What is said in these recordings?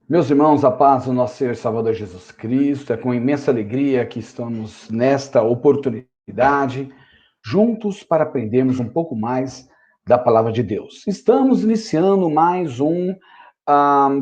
Meus irmãos, a paz do nosso Senhor e Salvador Jesus Cristo, é com imensa alegria que estamos nesta oportunidade, juntos para aprendermos um pouco mais da Palavra de Deus. Estamos iniciando mais um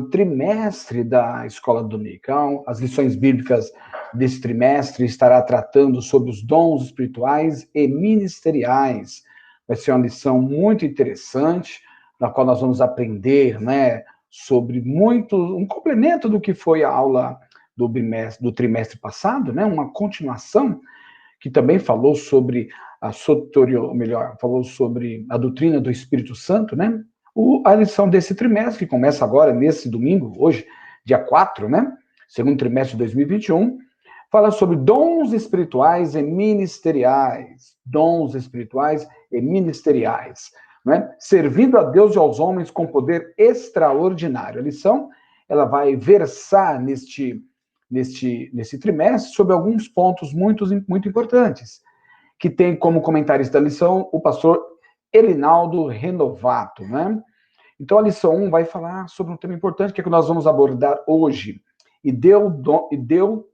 trimestre da Escola Dominical. As lições bíblicas desse trimestre estará tratando sobre os dons espirituais e ministeriais. Vai ser uma lição muito interessante, na qual nós vamos aprender, né, sobre um complemento do que foi a aula do trimestre passado, né? Uma continuação que também falou sobre falou sobre a doutrina do Espírito Santo, né? A lição desse trimestre, que começa agora, nesse domingo, hoje, dia 4, né? Segundo trimestre de 2021, fala sobre dons espirituais e ministeriais. Dons espirituais e ministeriais. Né? Servindo a Deus e aos homens com poder extraordinário. A lição ela vai versar nesse trimestre sobre alguns pontos muito importantes, que tem como comentarista da lição o pastor Elinaldo Renovato. Né? Então, a lição 1 vai falar sobre um tema importante que é que nós vamos abordar hoje. E deu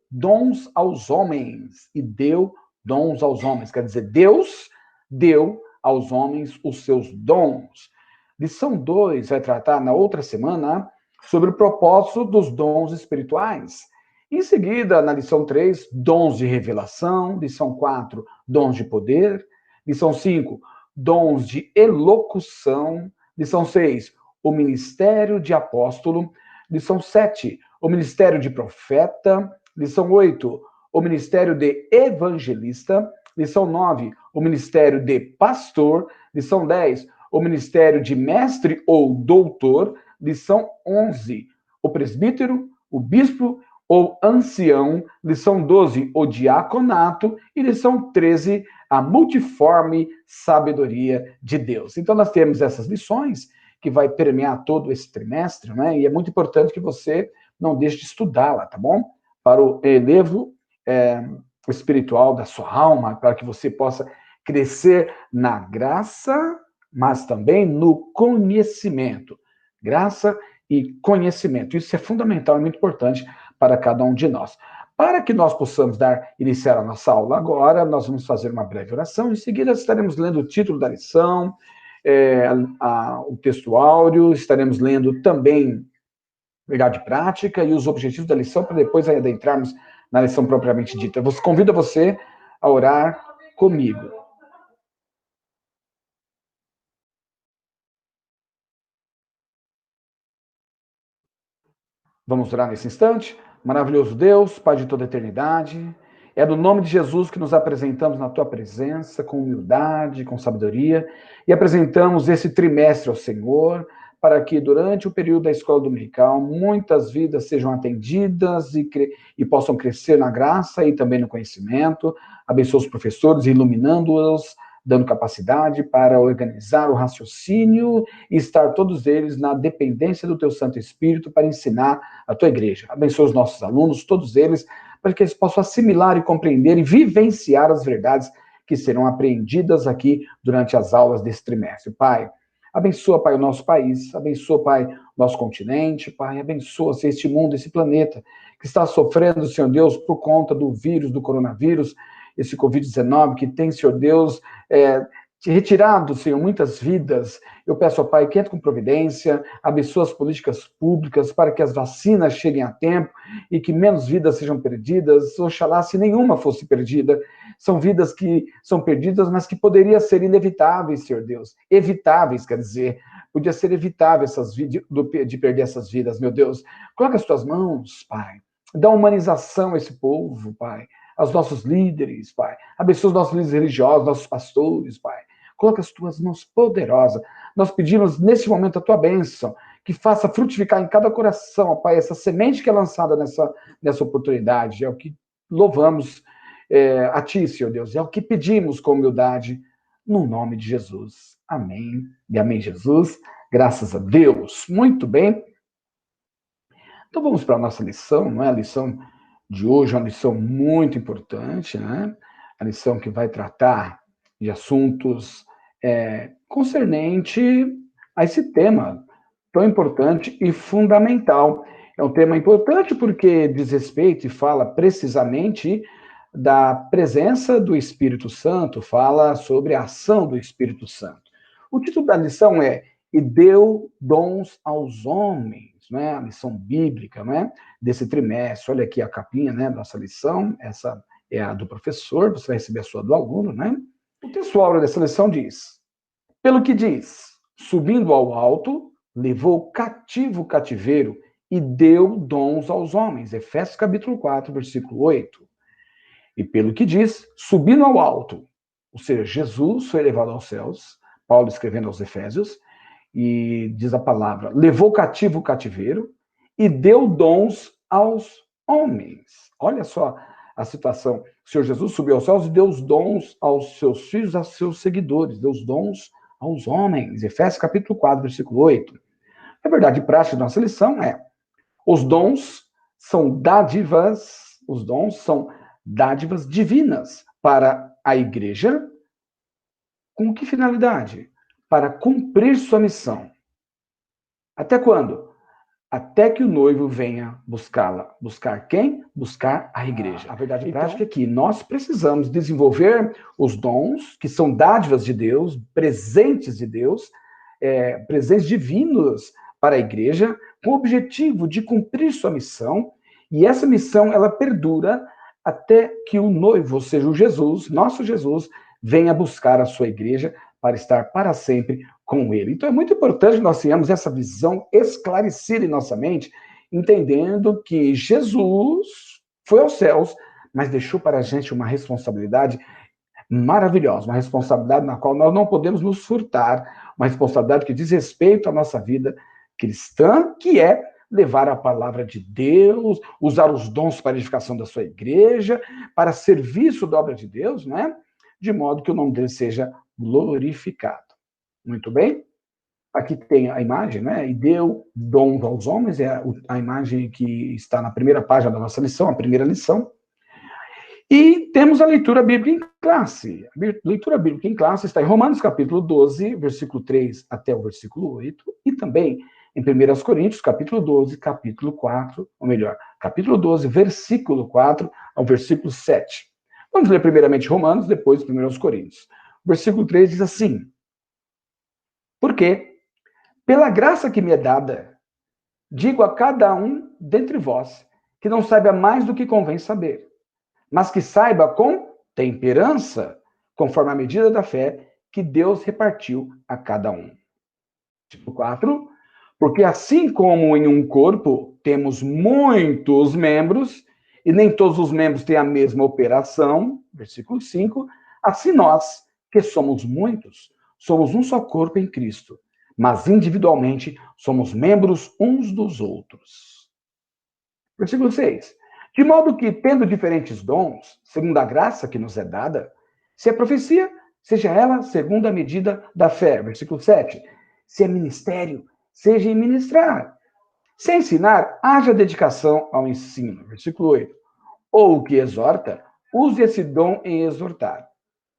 dons aos homens. E deu dons aos homens. Quer dizer, Deus deu aos homens os seus dons. Lição 2 vai tratar na outra semana sobre o propósito dos dons espirituais. Em seguida, na lição 3, dons de revelação. Lição 4, dons de poder. Lição 5, dons de elocução. Lição 6, o ministério de apóstolo. Lição 7, o ministério de profeta. Lição 8, o ministério de evangelista. Lição 9, o ministério de pastor. Lição 10, o ministério de mestre ou doutor. Lição 11, o presbítero, o bispo ou ancião. Lição 12, o diaconato. E lição 13, a multiforme sabedoria de Deus. Então, nós temos essas lições que vai permear todo esse trimestre, né? E é muito importante que você não deixe de estudá-la, tá bom? Para o elevo espiritual da sua alma, para que você possa crescer na graça, mas também no conhecimento. Graça e conhecimento. Isso é fundamental e muito importante para cada um de nós. Para que nós possamos iniciar a nossa aula agora, nós vamos fazer uma breve oração. Em seguida, estaremos lendo o título da lição, o texto áureo, estaremos lendo também verdade prática e os objetivos da lição, para depois adentrarmos na lição propriamente dita. Eu convido você a orar comigo. Vamos orar nesse instante? Maravilhoso Deus, Pai de toda a eternidade, é no nome de Jesus que nos apresentamos na Tua presença, com humildade, com sabedoria, e apresentamos esse trimestre ao Senhor, para que durante o período da escola dominical, muitas vidas sejam atendidas e possam crescer na graça e também no conhecimento. Abençoa os professores, iluminando-os, dando capacidade para organizar o raciocínio e estar todos eles na dependência do Teu Santo Espírito para ensinar a Tua igreja. Abençoa os nossos alunos, todos eles, para que eles possam assimilar e compreender e vivenciar as verdades que serão apreendidas aqui durante as aulas desse trimestre. Pai, abençoa, Pai, o nosso país, abençoa, Pai, o nosso continente, Pai, abençoa este mundo, esse planeta que está sofrendo, Senhor Deus, por conta do vírus, do coronavírus, esse Covid-19 que tem, Senhor Deus, retirado, Senhor, muitas vidas. Eu peço ao Pai que entre com providência, abençoe as políticas públicas para que as vacinas cheguem a tempo e que menos vidas sejam perdidas. Oxalá se nenhuma fosse perdida. São vidas que são perdidas, mas que poderiam ser inevitáveis, Senhor Deus. Evitáveis, quer dizer. Podia ser evitável de perder essas vidas, meu Deus. Coloca as tuas mãos, Pai. Dá humanização a esse povo, Pai. Aos nossos líderes, Pai. Abençoa os nossos líderes religiosos, nossos pastores, Pai. Coloca as tuas mãos poderosas. Nós pedimos nesse momento a tua bênção, que faça frutificar em cada coração, ó Pai, essa semente que é lançada nessa oportunidade. É o que louvamos a Ti, Senhor Deus. É o que pedimos com humildade, no nome de Jesus. Amém. E amém, Jesus. Graças a Deus. Muito bem. Então vamos para a nossa lição, não é? A lição de hoje é uma lição muito importante, né? A lição que vai tratar de assuntos concernente a esse tema tão importante e fundamental. É um tema importante porque diz respeito e fala precisamente da presença do Espírito Santo, fala sobre a ação do Espírito Santo. O título da lição é E deu dons aos homens, né? A lição bíblica, né? Desse trimestre. Olha aqui a capinha, né? Nossa lição, essa é a do professor, você vai receber a sua do aluno, né? O texto áureo dessa lição diz: pelo que diz, subindo ao alto, levou cativo o cativeiro e deu dons aos homens. Efésios capítulo 4, versículo 8. E pelo que diz, subindo ao alto, ou seja, Jesus foi elevado aos céus, Paulo escrevendo aos Efésios, e diz a palavra, levou cativo o cativeiro e deu dons aos homens. Olha só a situação. O Senhor Jesus subiu aos céus e deu os dons aos seus filhos, aos seus seguidores, deu os dons aos homens. Efésios capítulo 4, versículo 8. A verdade prática da nossa lição é: os dons são dádivas divinas para a igreja. Com que finalidade? Para cumprir sua missão. Até quando? Até que o noivo venha buscá-la. Buscar quem? Buscar a igreja. A verdade prática é que nós precisamos desenvolver os dons, que são dádivas de Deus, presentes de Deus, presentes divinos para a igreja, com o objetivo de cumprir sua missão, e essa missão ela perdura até que o noivo, ou seja, o Jesus, nosso Jesus, venha buscar a sua igreja para estar para sempre com ele. Então é muito importante que nós tenhamos essa visão esclarecida em nossa mente, entendendo que Jesus foi aos céus, mas deixou para a gente uma responsabilidade maravilhosa, uma responsabilidade na qual nós não podemos nos furtar, uma responsabilidade que diz respeito à nossa vida cristã, que é levar a palavra de Deus, usar os dons para a edificação da sua igreja, para serviço da obra de Deus, né? De modo que o nome dele seja glorificado. Muito bem? Aqui tem a imagem, né? E deu dons aos homens, é a imagem que está na primeira página da nossa lição, a primeira lição. E temos a leitura bíblica em classe. A leitura bíblica em classe está em Romanos capítulo 12, versículo 3 até o versículo 8, e também em 1 Coríntios, capítulo 12, capítulo 4, ou melhor, capítulo 12, versículo 4 ao versículo 7. Vamos ler primeiramente Romanos, depois 1 Coríntios. O versículo 3 diz assim: porque, pela graça que me é dada, digo a cada um dentre vós que não saiba mais do que convém saber, mas que saiba com temperança, conforme a medida da fé que Deus repartiu a cada um. Versículo 4. Porque assim como em um corpo temos muitos membros, e nem todos os membros têm a mesma operação, versículo 5, assim nós, que somos muitos, somos um só corpo em Cristo, mas individualmente somos membros uns dos outros. Versículo 6. De modo que, tendo diferentes dons, segundo a graça que nos é dada, se é profecia, seja ela segundo a medida da fé. Versículo 7. Se é ministério, seja em ministrar. Se é ensinar, haja dedicação ao ensino. Versículo 8. Ou o que exorta, use esse dom em exortar.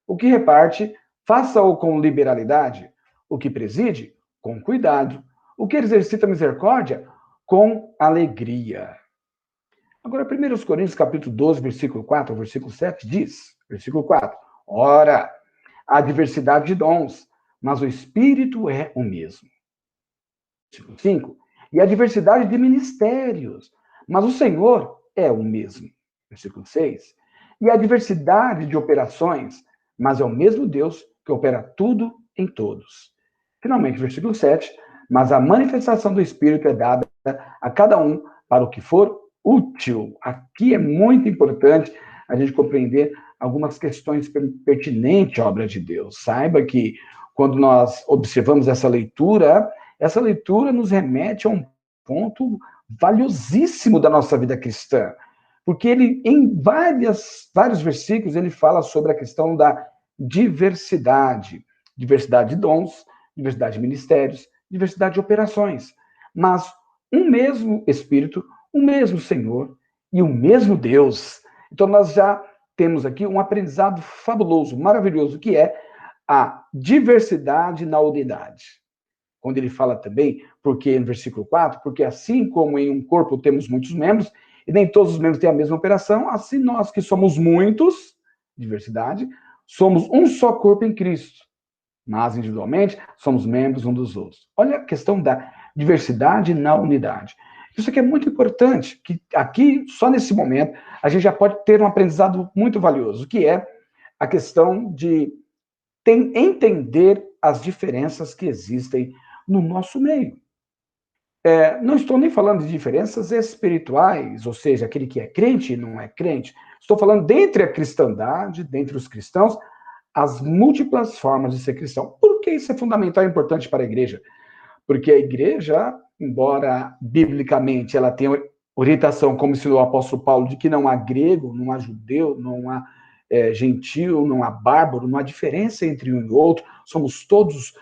O que reparte, faça-o com liberalidade. O que preside, com cuidado. O que exercita misericórdia, com alegria. Agora, 1 Coríntios, capítulo 12, versículo 4 ao versículo 7, diz, versículo 4, ora, há diversidade de dons, mas o Espírito é o mesmo. Versículo 5, e há diversidade de ministérios, mas o Senhor é o mesmo. Versículo 6, e há diversidade de operações, mas é o mesmo Deus que opera tudo em todos. Finalmente, versículo 7, mas a manifestação do Espírito é dada a cada um para o que for útil. Aqui é muito importante a gente compreender algumas questões pertinentes à obra de Deus. Saiba que quando nós observamos essa leitura nos remete a um ponto valiosíssimo da nossa vida cristã. Porque ele, em vários versículos, ele fala sobre a questão da diversidade. Diversidade de dons, diversidade de ministérios, diversidade de operações. Mas um mesmo Espírito, o mesmo Senhor e o mesmo Deus. Então, nós já temos aqui um aprendizado fabuloso, maravilhoso, que é a diversidade na unidade. quando ele fala também, porque no versículo 4, porque assim como em um corpo temos muitos membros, e nem todos os membros têm a mesma operação, assim nós que somos muitos, diversidade, somos um só corpo em Cristo, mas individualmente somos membros uns dos outros. Olha a questão da diversidade na unidade. Isso aqui é muito importante, que aqui, só nesse momento, a gente já pode ter um aprendizado muito valioso, que é a questão de entender as diferenças que existem no nosso meio. Não estou nem falando de diferenças espirituais, ou seja, aquele que é crente e não é crente. Estou falando dentre a cristandade, dentre os cristãos, as múltiplas formas de ser cristão. Por que isso é fundamental e importante para a igreja? Porque a igreja, embora biblicamente ela tenha orientação, como ensinou o apóstolo Paulo, de que não há grego, não há judeu, não há gentil, não há bárbaro, não há diferença entre um e outro, somos todos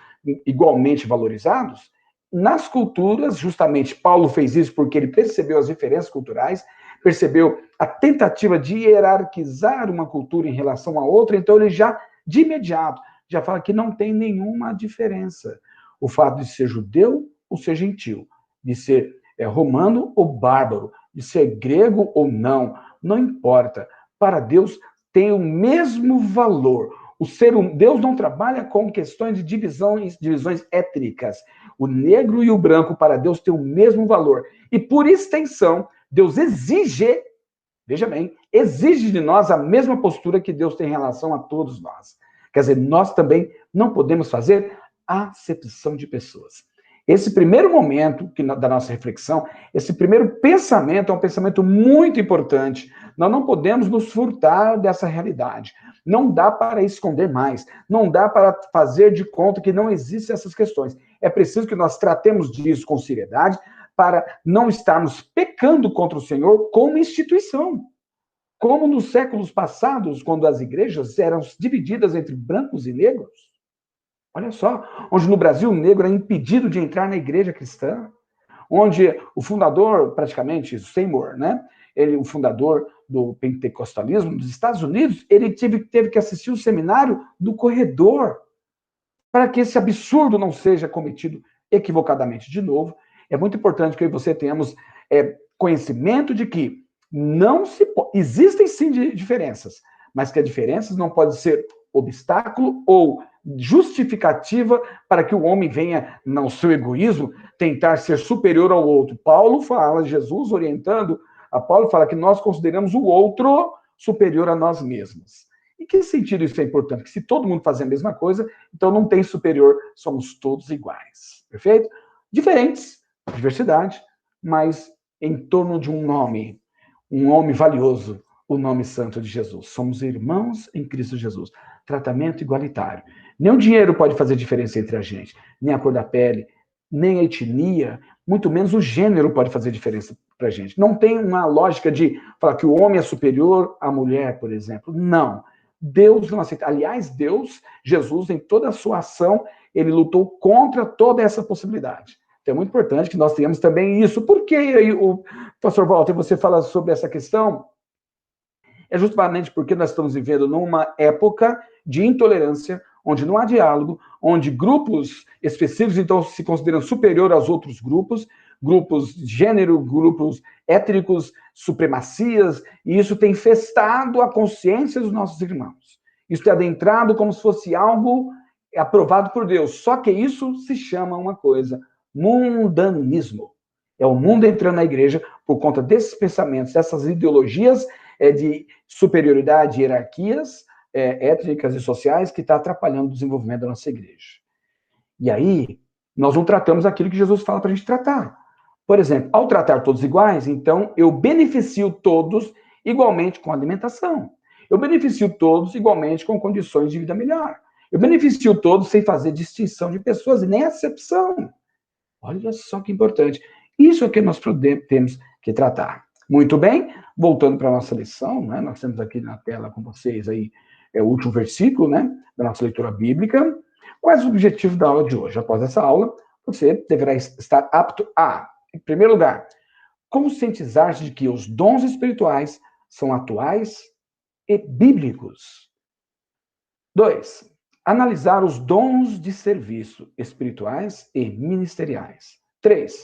igualmente valorizados. Nas culturas, justamente, Paulo fez isso porque ele percebeu as diferenças culturais, percebeu a tentativa de hierarquizar uma cultura em relação a outra, então ele já, de imediato, já fala que não tem nenhuma diferença. O fato de ser judeu ou ser gentil, de ser romano ou bárbaro, de ser grego ou não, não importa. Para Deus tem o mesmo valor. Deus não trabalha com questões de divisões étnicas. O negro e o branco para Deus têm o mesmo valor. E por extensão, Deus exige, veja bem, exige de nós a mesma postura que Deus tem em relação a todos nós. Quer dizer, nós também não podemos fazer acepção de pessoas. Esse primeiro momento da nossa reflexão, esse primeiro pensamento é um pensamento muito importante. Nós não podemos nos furtar dessa realidade. Não dá para esconder mais. Não dá para fazer de conta que não existem essas questões. É preciso que nós tratemos disso com seriedade para não estarmos pecando contra o Senhor como instituição. Como nos séculos passados, quando as igrejas eram divididas entre brancos e negros. Olha só, onde no Brasil o negro é impedido de entrar na igreja cristã, onde o fundador, praticamente, Seymour, né? O fundador do pentecostalismo dos Estados Unidos, ele teve que assistir o seminário do corredor para que esse absurdo não seja cometido equivocadamente de novo. É muito importante que eu e você tenhamos conhecimento de que existem sim diferenças, mas que as diferenças não podem ser obstáculo ou justificativa para que o homem venha, no seu egoísmo, tentar ser superior ao outro. Paulo fala, Jesus orientando, a Paulo fala que nós consideramos o outro superior a nós mesmos. Em que sentido isso é importante? Que se todo mundo fazer a mesma coisa, então não tem superior, somos todos iguais. Perfeito? Diferentes, diversidade, mas em torno de um nome valioso, o nome santo de Jesus. Somos irmãos em Cristo Jesus. Tratamento igualitário. Nem o dinheiro pode fazer diferença entre a gente, nem a cor da pele, nem a etnia, muito menos o gênero pode fazer diferença para a gente. Não tem uma lógica de falar que o homem é superior à mulher, por exemplo. Não. Deus não aceita. Aliás, Jesus, em toda a sua ação, ele lutou contra toda essa possibilidade. Então é muito importante que nós tenhamos também isso. Por que aí, o pastor Walter, você fala sobre essa questão? É justamente porque nós estamos vivendo numa época de intolerância, onde não há diálogo, onde grupos específicos, então, se consideram superior aos outros grupos de gênero, grupos étnicos, supremacias, e isso tem infestado a consciência dos nossos irmãos. Isso tem adentrado como se fosse algo aprovado por Deus. Só que isso se chama uma coisa, mundanismo. É o mundo entrando na igreja por conta desses pensamentos, dessas ideologias de superioridade, hierarquias étnicas e sociais que está atrapalhando o desenvolvimento da nossa igreja. E aí, nós não tratamos aquilo que Jesus fala para a gente tratar. Por exemplo, ao tratar todos iguais, então eu beneficio todos igualmente com alimentação. Eu beneficio todos igualmente com condições de vida melhor. Eu beneficio todos sem fazer distinção de pessoas e nem acepção. Olha só que importante. Isso é que nós temos que tratar. Muito bem, voltando para a nossa lição, né? Nós temos aqui na tela com vocês aí o último versículo, né, da nossa leitura bíblica. Quais os objetivos da aula de hoje? Após essa aula, você deverá estar apto a, em primeiro lugar, conscientizar-se de que os dons espirituais são atuais e bíblicos. 2. Analisar os dons de serviço espirituais e ministeriais. 3.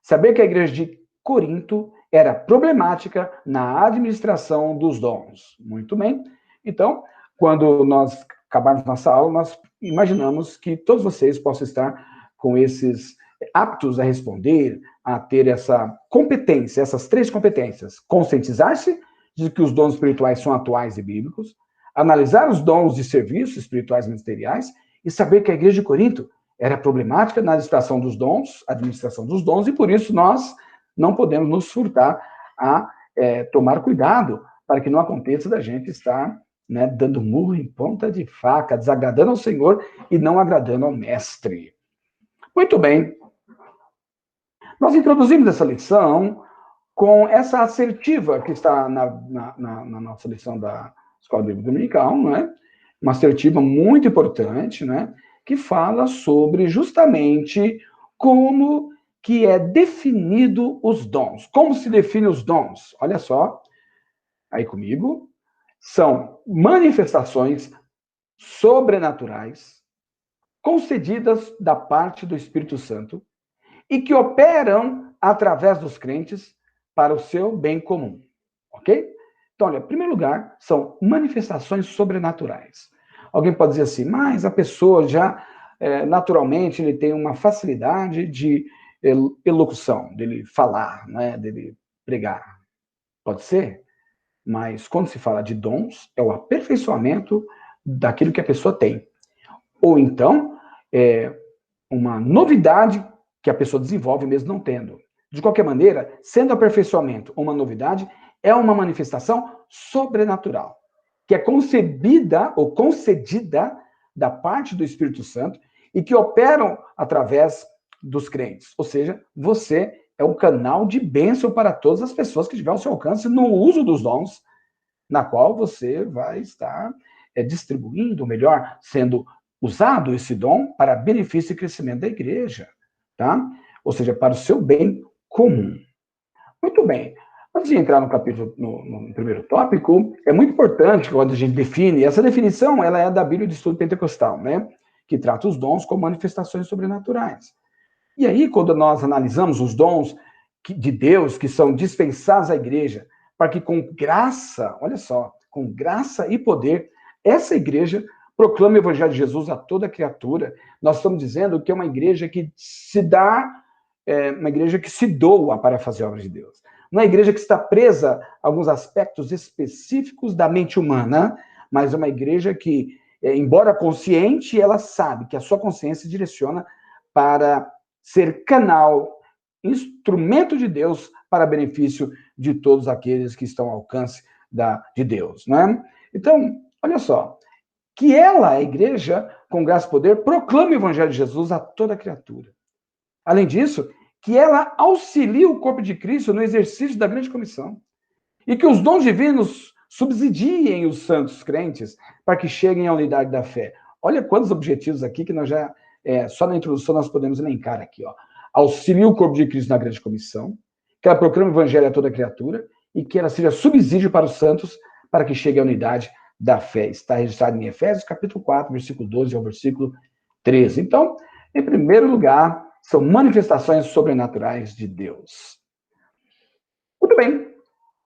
Saber que a igreja de Corinto era problemática na administração dos dons. Muito bem. Então, quando nós acabarmos nossa aula, nós imaginamos que todos vocês possam estar com esses aptos a responder, a ter essa competência, essas 3 competências. Conscientizar-se de que os dons espirituais são atuais e bíblicos, analisar os dons de serviço espirituais e ministeriais e saber que a igreja de Corinto era problemática na administração dos dons, e por isso nós não podemos nos furtar a tomar cuidado para que não aconteça da gente estar, né, dando murro em ponta de faca, desagradando ao Senhor e não agradando ao mestre. Muito bem. Nós introduzimos essa lição com essa assertiva que está na nossa lição da Escola Bíblica Dominical, né? Uma assertiva muito importante, né? Que fala sobre justamente como que é definido os dons. Como se define os dons? Olha só, aí comigo. São manifestações sobrenaturais concedidas da parte do Espírito Santo e que operam através dos crentes para o seu bem comum, ok? Então, olha, em primeiro lugar, são manifestações sobrenaturais. Alguém pode dizer assim, mas a pessoa já, naturalmente, ele tem uma facilidade de elocução, dele falar, né, dele pregar. Pode ser, mas quando se fala de dons, é o aperfeiçoamento daquilo que a pessoa tem. Ou então, é uma novidade que a pessoa desenvolve mesmo não tendo. De qualquer maneira, sendo aperfeiçoamento uma novidade, é uma manifestação sobrenatural, que é concebida ou concedida da parte do Espírito Santo e que operam através dos crentes. Ou seja, você é um canal de bênção para todas as pessoas que tiver ao seu alcance no uso dos dons, na qual você vai estar distribuindo, ou melhor, sendo usado esse dom para benefício e crescimento da igreja, tá? Ou seja, para o seu bem comum. Muito bem. Antes de entrar no capítulo, no primeiro tópico, é muito importante quando a gente define, essa definição ela é da Bíblia de Estudo Pentecostal, né? Que trata os dons como manifestações sobrenaturais. E aí, quando nós analisamos os dons de Deus que são dispensados à igreja, para que com graça, olha só, com graça e poder, essa igreja proclame o evangelho de Jesus a toda criatura. Nós estamos dizendo que é uma igreja que se dá, uma igreja que se doa para fazer a obra de Deus. Não é uma igreja que está presa a alguns aspectos específicos da mente humana, mas é uma igreja que, embora consciente, ela sabe que a sua consciência direciona para ser canal, instrumento de Deus para benefício de todos aqueles que estão ao alcance de Deus, não é? Então, olha só, que ela, a igreja, com graça e poder, proclame o evangelho de Jesus a toda criatura. Além disso, que ela auxilie o corpo de Cristo no exercício da grande comissão. E que os dons divinos subsidiem os santos crentes para que cheguem à unidade da fé. Olha quantos objetivos aqui que nós já, só na introdução nós podemos elencar aqui, ó. Auxilie o corpo de Cristo na grande comissão, que ela proclame o evangelho a toda criatura e que ela seja subsídio para os santos para que chegue à unidade da fé. Está registrado em Efésios, capítulo 4, versículo 12 ao versículo 13. Então, em primeiro lugar, são manifestações sobrenaturais de Deus. Muito bem.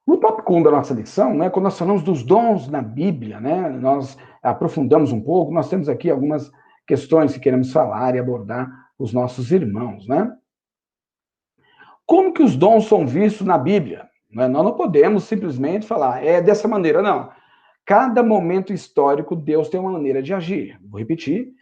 No tópico 1 da nossa lição, né, quando nós falamos dos dons na Bíblia, né, nós aprofundamos um pouco, nós temos aqui algumas questões que queremos falar e abordar os nossos irmãos, né? Como que os dons são vistos na Bíblia? Nós não podemos simplesmente falar, é dessa maneira, não. Cada momento histórico, Deus tem uma maneira de agir. Vou repetir.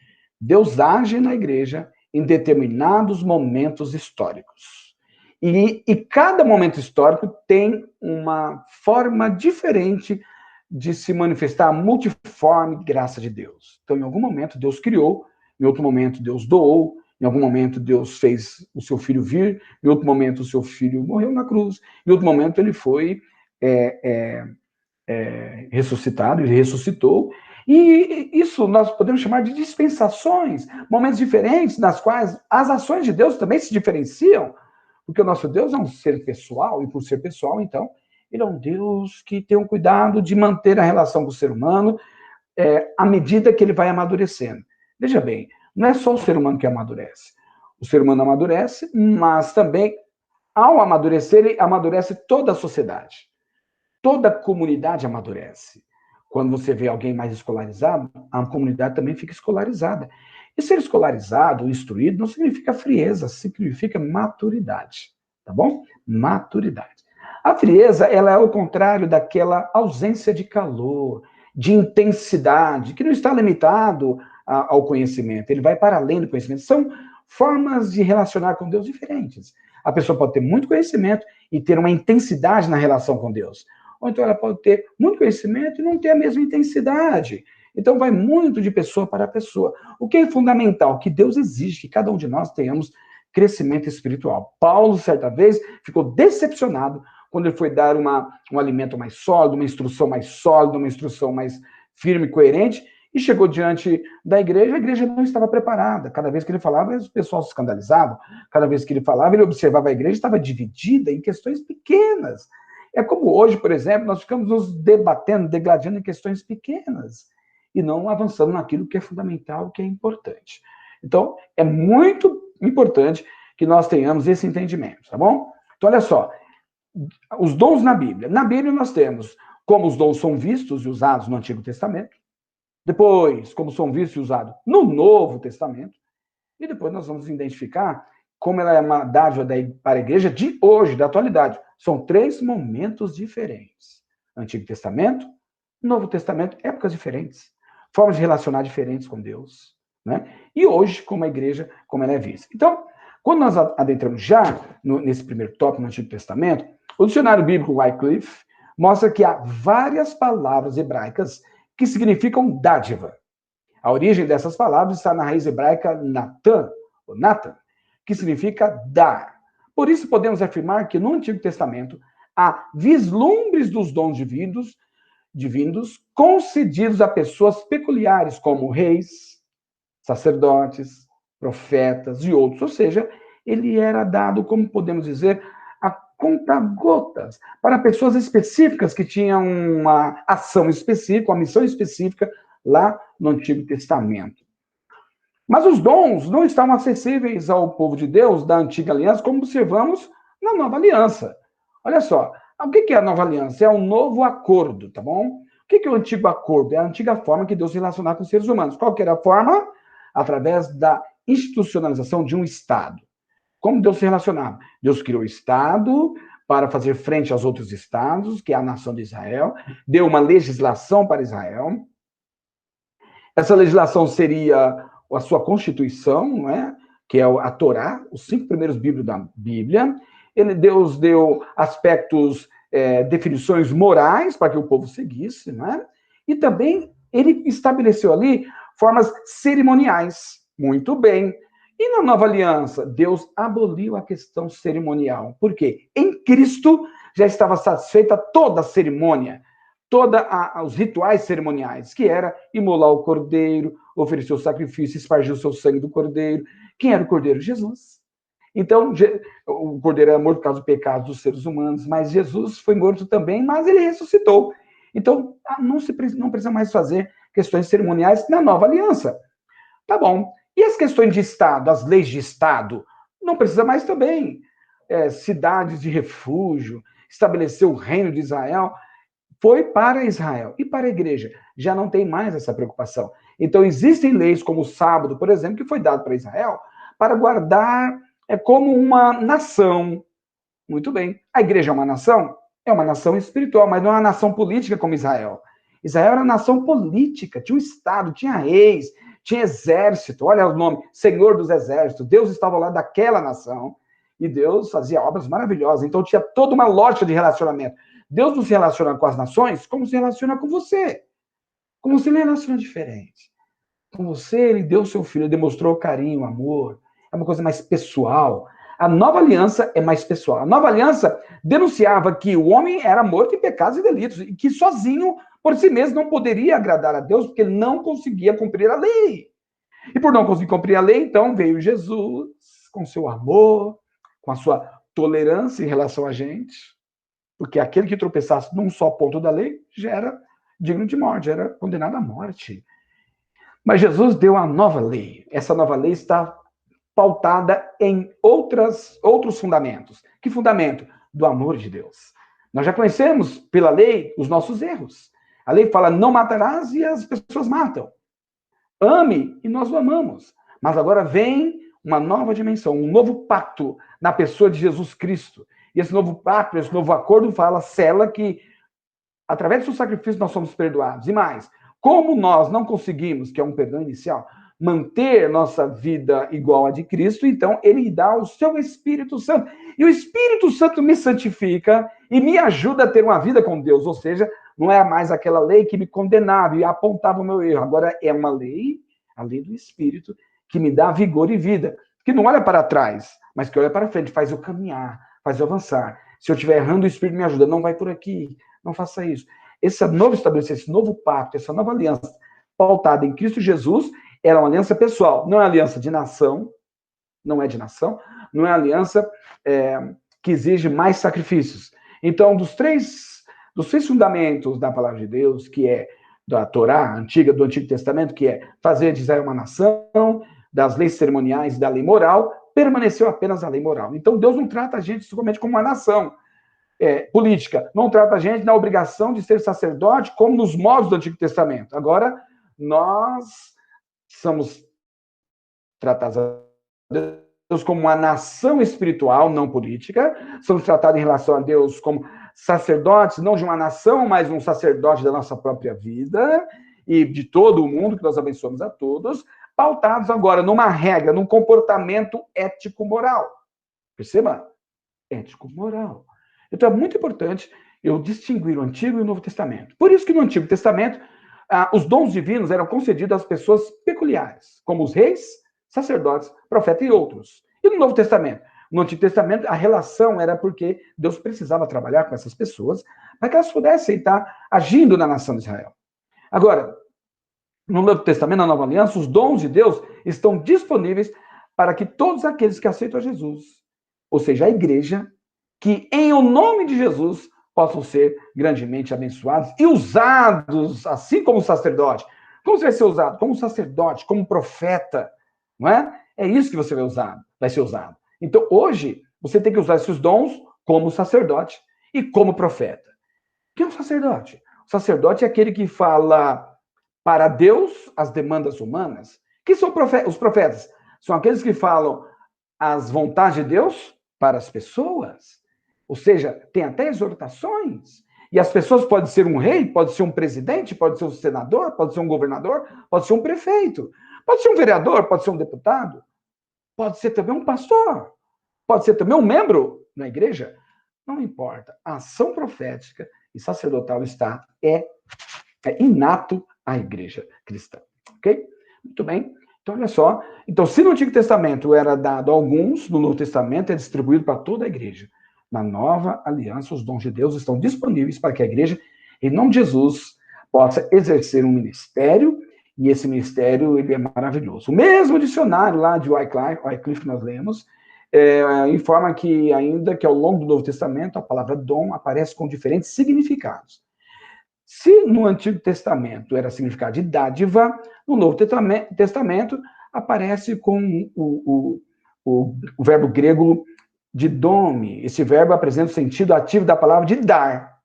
Deus age na igreja em determinados momentos históricos. E cada momento histórico tem uma forma diferente de se manifestar a multiforme graça de Deus. Então, em algum momento, Deus criou, em outro momento, Deus doou, em algum momento, Deus fez o seu filho vir, em outro momento, o seu filho morreu na cruz, em outro momento, ele foi ressuscitado, ele ressuscitou. E isso nós podemos chamar de dispensações, momentos diferentes nas quais as ações de Deus também se diferenciam, porque o nosso Deus é um ser pessoal, e por ser pessoal, então, ele é um Deus que tem um cuidado de manter a relação com o ser humano, à medida que ele vai amadurecendo. Veja bem, não é só o ser humano que amadurece. O ser humano amadurece, mas também, ao amadurecer, ele amadurece toda a sociedade. Toda a comunidade amadurece. Quando você vê alguém mais escolarizado, a comunidade também fica escolarizada. E ser escolarizado, instruído, não significa frieza, significa maturidade. Tá bom? Maturidade. A frieza, ela é o contrário daquela ausência de calor, de intensidade, que não está limitado ao conhecimento. Ele vai para além do conhecimento. São formas de relacionar com Deus diferentes. A pessoa pode ter muito conhecimento e ter uma intensidade na relação com Deus. Ou então ela pode ter muito conhecimento e não ter a mesma intensidade. Então vai muito de pessoa para pessoa. O que é fundamental? Que Deus exige que cada um de nós tenhamos crescimento espiritual. Paulo, certa vez, ficou decepcionado quando ele foi dar um alimento mais sólido, uma instrução mais sólida, uma instrução mais firme e coerente, e chegou diante da igreja, a igreja não estava preparada. Cada vez que ele falava, o pessoal se escandalizava. Cada vez que ele falava, ele observava a igreja, estava dividida em questões pequenas. É como hoje, por exemplo, nós ficamos nos debatendo, degladiando em questões pequenas e não avançando naquilo que é fundamental, que é importante. Então, é muito importante que nós tenhamos esse entendimento, tá bom? Então, olha só, os dons na Bíblia. Na Bíblia nós temos como os dons são vistos e usados no Antigo Testamento, depois como são vistos e usados no Novo Testamento, e depois nós vamos identificar como ela é uma dádiva para a igreja de hoje, da atualidade. São 3 momentos diferentes. Antigo Testamento, Novo Testamento, épocas diferentes, formas de relacionar diferentes com Deus, né? E hoje, como a igreja, como ela é vista. Então, quando nós adentramos já nesse primeiro tópico no Antigo Testamento, o dicionário bíblico Wycliffe mostra que há várias palavras hebraicas que significam dádiva. A origem dessas palavras está na raiz hebraica Natan, ou Natan, que significa dar. Por isso podemos afirmar que no Antigo Testamento há vislumbres dos dons divinos concedidos a pessoas peculiares, como reis, sacerdotes, profetas e outros. Ou seja, ele era dado, como podemos dizer, a conta-gotas para pessoas específicas que tinham uma ação específica, uma missão específica lá no Antigo Testamento. Mas os dons não estavam acessíveis ao povo de Deus da antiga aliança, como observamos na nova aliança. Olha só, o que é a nova aliança? É um novo acordo, tá bom? O que é o antigo acordo? É a antiga forma que Deus se relacionava com os seres humanos. Qual que era a forma? Através da institucionalização de um Estado. Como Deus se relacionava? Deus criou o Estado para fazer frente aos outros estados, que é a nação de Israel, deu uma legislação para Israel. Essa legislação seria a sua Constituição, não é? Que é a Torá, os 5 primeiros livros da Bíblia. Deus deu aspectos, definições morais para que o povo seguisse, não é? E também ele estabeleceu ali formas cerimoniais. Muito bem. E na nova aliança, Deus aboliu a questão cerimonial. Por quê? Em Cristo já estava satisfeita toda a cerimônia, todos os rituais cerimoniais, que era imolar o cordeiro, oferecer o sacrifício, espargir o seu sangue do cordeiro. Quem era o cordeiro? Jesus. Então, o cordeiro era morto por causa do pecado dos seres humanos, mas Jesus foi morto também, mas ele ressuscitou. Então, não precisa mais fazer questões cerimoniais na nova aliança. Tá bom. E as questões de Estado, as leis de Estado? Não precisa mais também. Cidades de refúgio, estabelecer o reino de Israel, foi para Israel. E para a igreja? Já não tem mais essa preocupação. Então, existem leis como o sábado, por exemplo, que foi dado para Israel para guardar como uma nação. Muito bem. A igreja é uma nação? É uma nação espiritual, mas não é uma nação política como Israel. Israel era uma nação política, tinha um Estado, tinha reis, tinha exército, olha o nome, Senhor dos Exércitos. Deus estava lá daquela nação e Deus fazia obras maravilhosas. Então tinha toda uma lógica de relacionamento. Deus não se relaciona com as nações como se relaciona com você. Como se ele relaciona diferente. Com você, ele deu seu filho, ele demonstrou carinho, amor. É uma coisa mais pessoal. A nova aliança é mais pessoal. A nova aliança denunciava que o homem era morto em pecados e delitos e que sozinho, por si mesmo, não poderia agradar a Deus porque ele não conseguia cumprir a lei. E por não conseguir cumprir a lei, então veio Jesus com seu amor, com a sua tolerância em relação a gente, porque aquele que tropeçasse num só ponto da lei já era digno de morte, era condenado à morte. Mas Jesus deu a nova lei. Essa nova lei está pautada em outros fundamentos. Que fundamento? Do amor de Deus. Nós já conhecemos, pela lei, os nossos erros. A lei fala, não matarás, e as pessoas matam. Ame, e nós o amamos. Mas agora vem uma nova dimensão, um novo pacto na pessoa de Jesus Cristo. E esse novo pacto, esse novo acordo fala, sela que, através do seu sacrifício, nós somos perdoados. E mais, como nós não conseguimos, que é um perdão inicial, manter nossa vida igual à de Cristo, então ele dá o seu Espírito Santo. E o Espírito Santo me santifica e me ajuda a ter uma vida com Deus. Ou seja, não é mais aquela lei que me condenava e apontava o meu erro. Agora é uma lei, a lei do Espírito, que me dá vigor e vida. Que não olha para trás, mas que olha para frente, faz eu caminhar, faz eu avançar. Se eu estiver errando, o Espírito me ajuda. Não vai por aqui, não faça isso. Esse novo estabelecimento, esse novo pacto, essa nova aliança pautada em Cristo Jesus, era uma aliança pessoal. Não é aliança de nação, não é de nação, não é aliança que exige mais sacrifícios. Então, dos três fundamentos da palavra de Deus, que é da Torá antiga, do Antigo Testamento, que é fazer de Israel uma nação, das leis cerimoniais e da lei moral, permaneceu apenas a lei moral. Então, Deus não trata a gente somente como uma nação política, não trata a gente na obrigação de ser sacerdote, como nos modos do Antigo Testamento. Agora, nós somos tratados a Deus como uma nação espiritual, não política. Somos tratados em relação a Deus como sacerdotes, não de uma nação, mas um sacerdote da nossa própria vida e de todo o mundo, que nós abençoamos a todos, pautados agora numa regra, num comportamento ético-moral. Perceba? Ético-moral. Então é muito importante eu distinguir o Antigo e o Novo Testamento. Por isso que no Antigo Testamento, os dons divinos eram concedidos às pessoas peculiares, como os reis, sacerdotes, profetas e outros. E no Novo Testamento? No Antigo Testamento, a relação era porque Deus precisava trabalhar com essas pessoas para que elas pudessem estar agindo na nação de Israel. Agora, no Novo Testamento, na Nova Aliança, os dons de Deus estão disponíveis para que todos aqueles que aceitam a Jesus, ou seja, a igreja, que em o nome de Jesus possam ser grandemente abençoados e usados, assim como o sacerdote. Como você vai ser usado? Como sacerdote, como profeta, não é? É isso que você vai ser usado. Então, hoje, você tem que usar esses dons como sacerdote e como profeta. O que é um sacerdote? O sacerdote é aquele que fala para Deus as demandas humanas. Quem são os profetas? São aqueles que falam as vontades de Deus para as pessoas. Ou seja, tem até exortações. E as pessoas podem ser um rei, pode ser um presidente, pode ser um senador, pode ser um governador, pode ser um prefeito, pode ser um vereador, pode ser um deputado, pode ser também um pastor, pode ser também um membro na igreja. Não importa. A ação profética e sacerdotal é inato à igreja cristã. Ok? Muito bem. Então, olha só. Então, se no Antigo Testamento era dado a alguns, no Novo Testamento é distribuído para toda a igreja. Na nova aliança, os dons de Deus estão disponíveis para que a igreja, em nome de Jesus, possa exercer um ministério, e esse ministério ele é maravilhoso. O mesmo dicionário lá de Wycliffe que nós lemos, informa que, ainda que ao longo do Novo Testamento, a palavra dom aparece com diferentes significados. Se no Antigo Testamento era significado de dádiva, no Novo Testamento aparece com o verbo grego de dome. Esse verbo apresenta o sentido ativo da palavra de dar.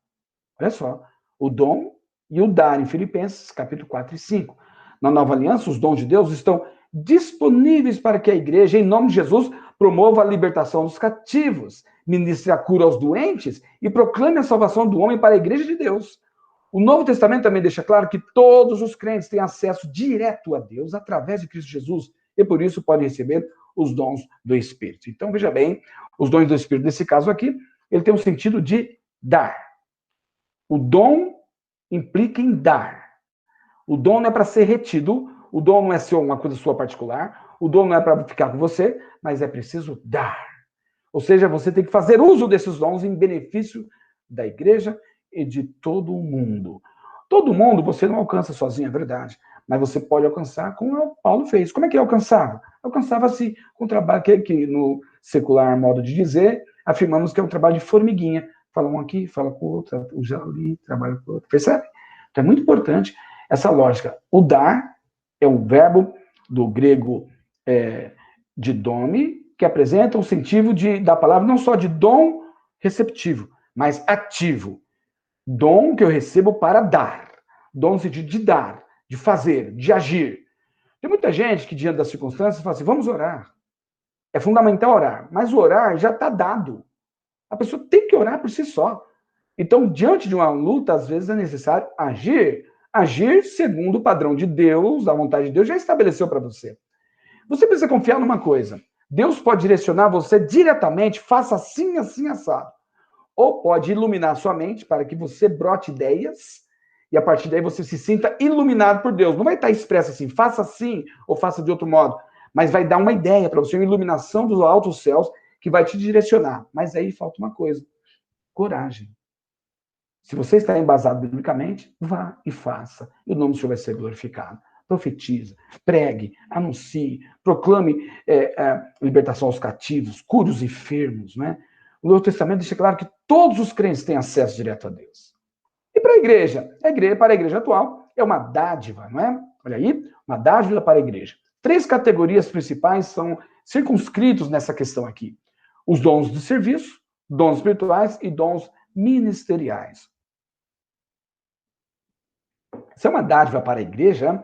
Olha só, o dom e o dar, em Filipenses, capítulo 4 e 5. Na Nova Aliança, os dons de Deus estão disponíveis para que a igreja, em nome de Jesus, promova a libertação dos cativos, ministre a cura aos doentes e proclame a salvação do homem para a igreja de Deus. O Novo Testamento também deixa claro que todos os crentes têm acesso direto a Deus através de Cristo Jesus e por isso podem receber os dons do Espírito. Então, veja bem, os dons do Espírito, nesse caso aqui, ele tem um sentido de dar. O dom implica em dar. O dom não é para ser retido, o dom não é ser uma coisa sua particular, o dom não é para ficar com você, mas é preciso dar. Ou seja, você tem que fazer uso desses dons em benefício da igreja e de todo o mundo. Todo mundo você não alcança sozinho, é verdade, mas você pode alcançar como o Paulo fez. Como é que ele alcançava? Alcançava-se com o trabalho que no secular modo de dizer, afirmamos que é um trabalho de formiguinha. Fala um aqui, fala com o outro, o ali, trabalha com o outro, percebe? Então é muito importante essa lógica. O dar é um verbo do grego didome, que apresenta o sentido da palavra não só de dom receptivo, mas ativo. Dom que eu recebo para dar. Dom no sentido de dar, de fazer, de agir. Tem muita gente que, diante das circunstâncias, fala assim, vamos orar. É fundamental orar, mas o orar já está dado. A pessoa tem que orar por si só. Então, diante de uma luta, às vezes é necessário agir. Agir segundo o padrão de Deus, a vontade de Deus já estabeleceu para você. Você precisa confiar numa coisa. Deus pode direcionar você diretamente, faça assim, assim, assado. Ou pode iluminar sua mente para que você brote ideias e a partir daí você se sinta iluminado por Deus. Não vai estar expresso assim, faça assim ou faça de outro modo, mas vai dar uma ideia para você, uma iluminação dos altos céus que vai te direcionar. Mas aí falta uma coisa, coragem. Se você está embasado biblicamente, vá e faça. E o nome do Senhor vai ser glorificado. Profetiza, pregue, anuncie, proclame libertação aos cativos, cure os enfermos, né? O Novo Testamento deixa claro que todos os crentes têm acesso direto a Deus. E para a igreja? Para a igreja atual, é uma dádiva, não é? Olha aí, uma dádiva para a igreja. 3 categorias principais são circunscritos nessa questão aqui. Os dons de serviço, dons espirituais e dons ministeriais. Se é uma dádiva para a igreja,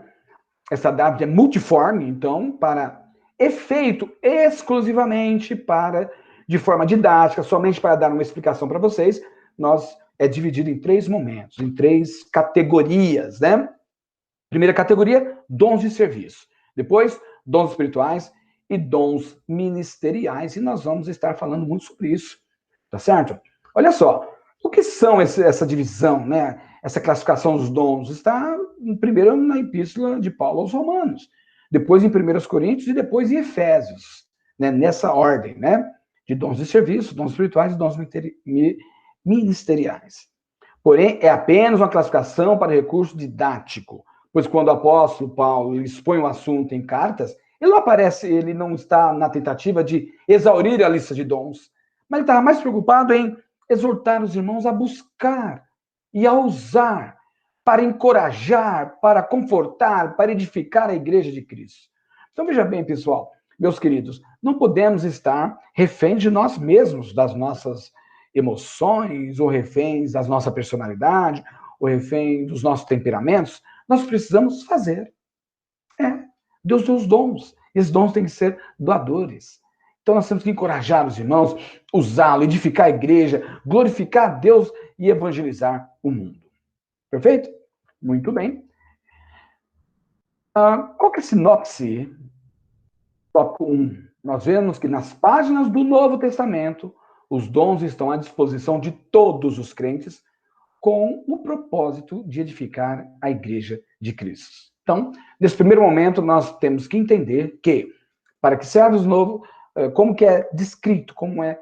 essa dádiva é multiforme, então, para efeito exclusivamente de forma didática, somente para dar uma explicação para vocês, é dividido em 3 momentos, em 3 categorias, né? Primeira categoria, dons de serviço. Depois, dons espirituais e dons ministeriais. E nós vamos estar falando muito sobre isso, tá certo? Olha só, o que são essa divisão, né? Essa classificação dos dons? Está primeiro na epístola de Paulo aos Romanos, depois em 1 Coríntios e depois em Efésios, né? Nessa ordem, né? De dons de serviço, dons espirituais e dons ministeriais. Porém, é apenas uma classificação para recurso didático, pois quando o apóstolo Paulo expõe o assunto em cartas, ele não está na tentativa de exaurir a lista de dons, mas ele estava mais preocupado em exortar os irmãos a buscar e a usar para encorajar, para confortar, para edificar a igreja de Cristo. Então veja bem, pessoal, meus queridos, não podemos estar reféns de nós mesmos, das nossas emoções, ou reféns da nossa personalidade, ou refém dos nossos temperamentos. Nós precisamos fazer. Deus deu os dons. Esses dons têm que ser doadores. Então nós temos que encorajar os irmãos, usá-lo, edificar a igreja, glorificar a Deus e evangelizar o mundo. Perfeito? Muito bem. Qual que é a sinopse? Tópico 1. Nós vemos que nas páginas do Novo Testamento, os dons estão à disposição de todos os crentes com o propósito de edificar a igreja de Cristo. Então, nesse primeiro momento, nós temos que entender que, para que serve os novos, como que é descrito, como é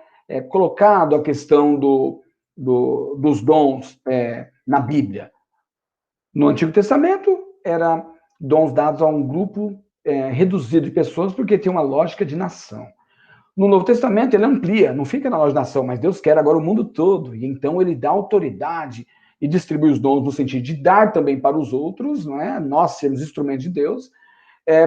colocado a questão dos dons na Bíblia. No Antigo Testamento, eram dons dados a um grupo reduzido de pessoas, porque tem uma lógica de nação. No Novo Testamento, ele amplia, não fica na lógica de nação, mas Deus quer agora o mundo todo, e então ele dá autoridade e distribui os dons no sentido de dar também para os outros, não é? Nós sermos instrumentos de Deus,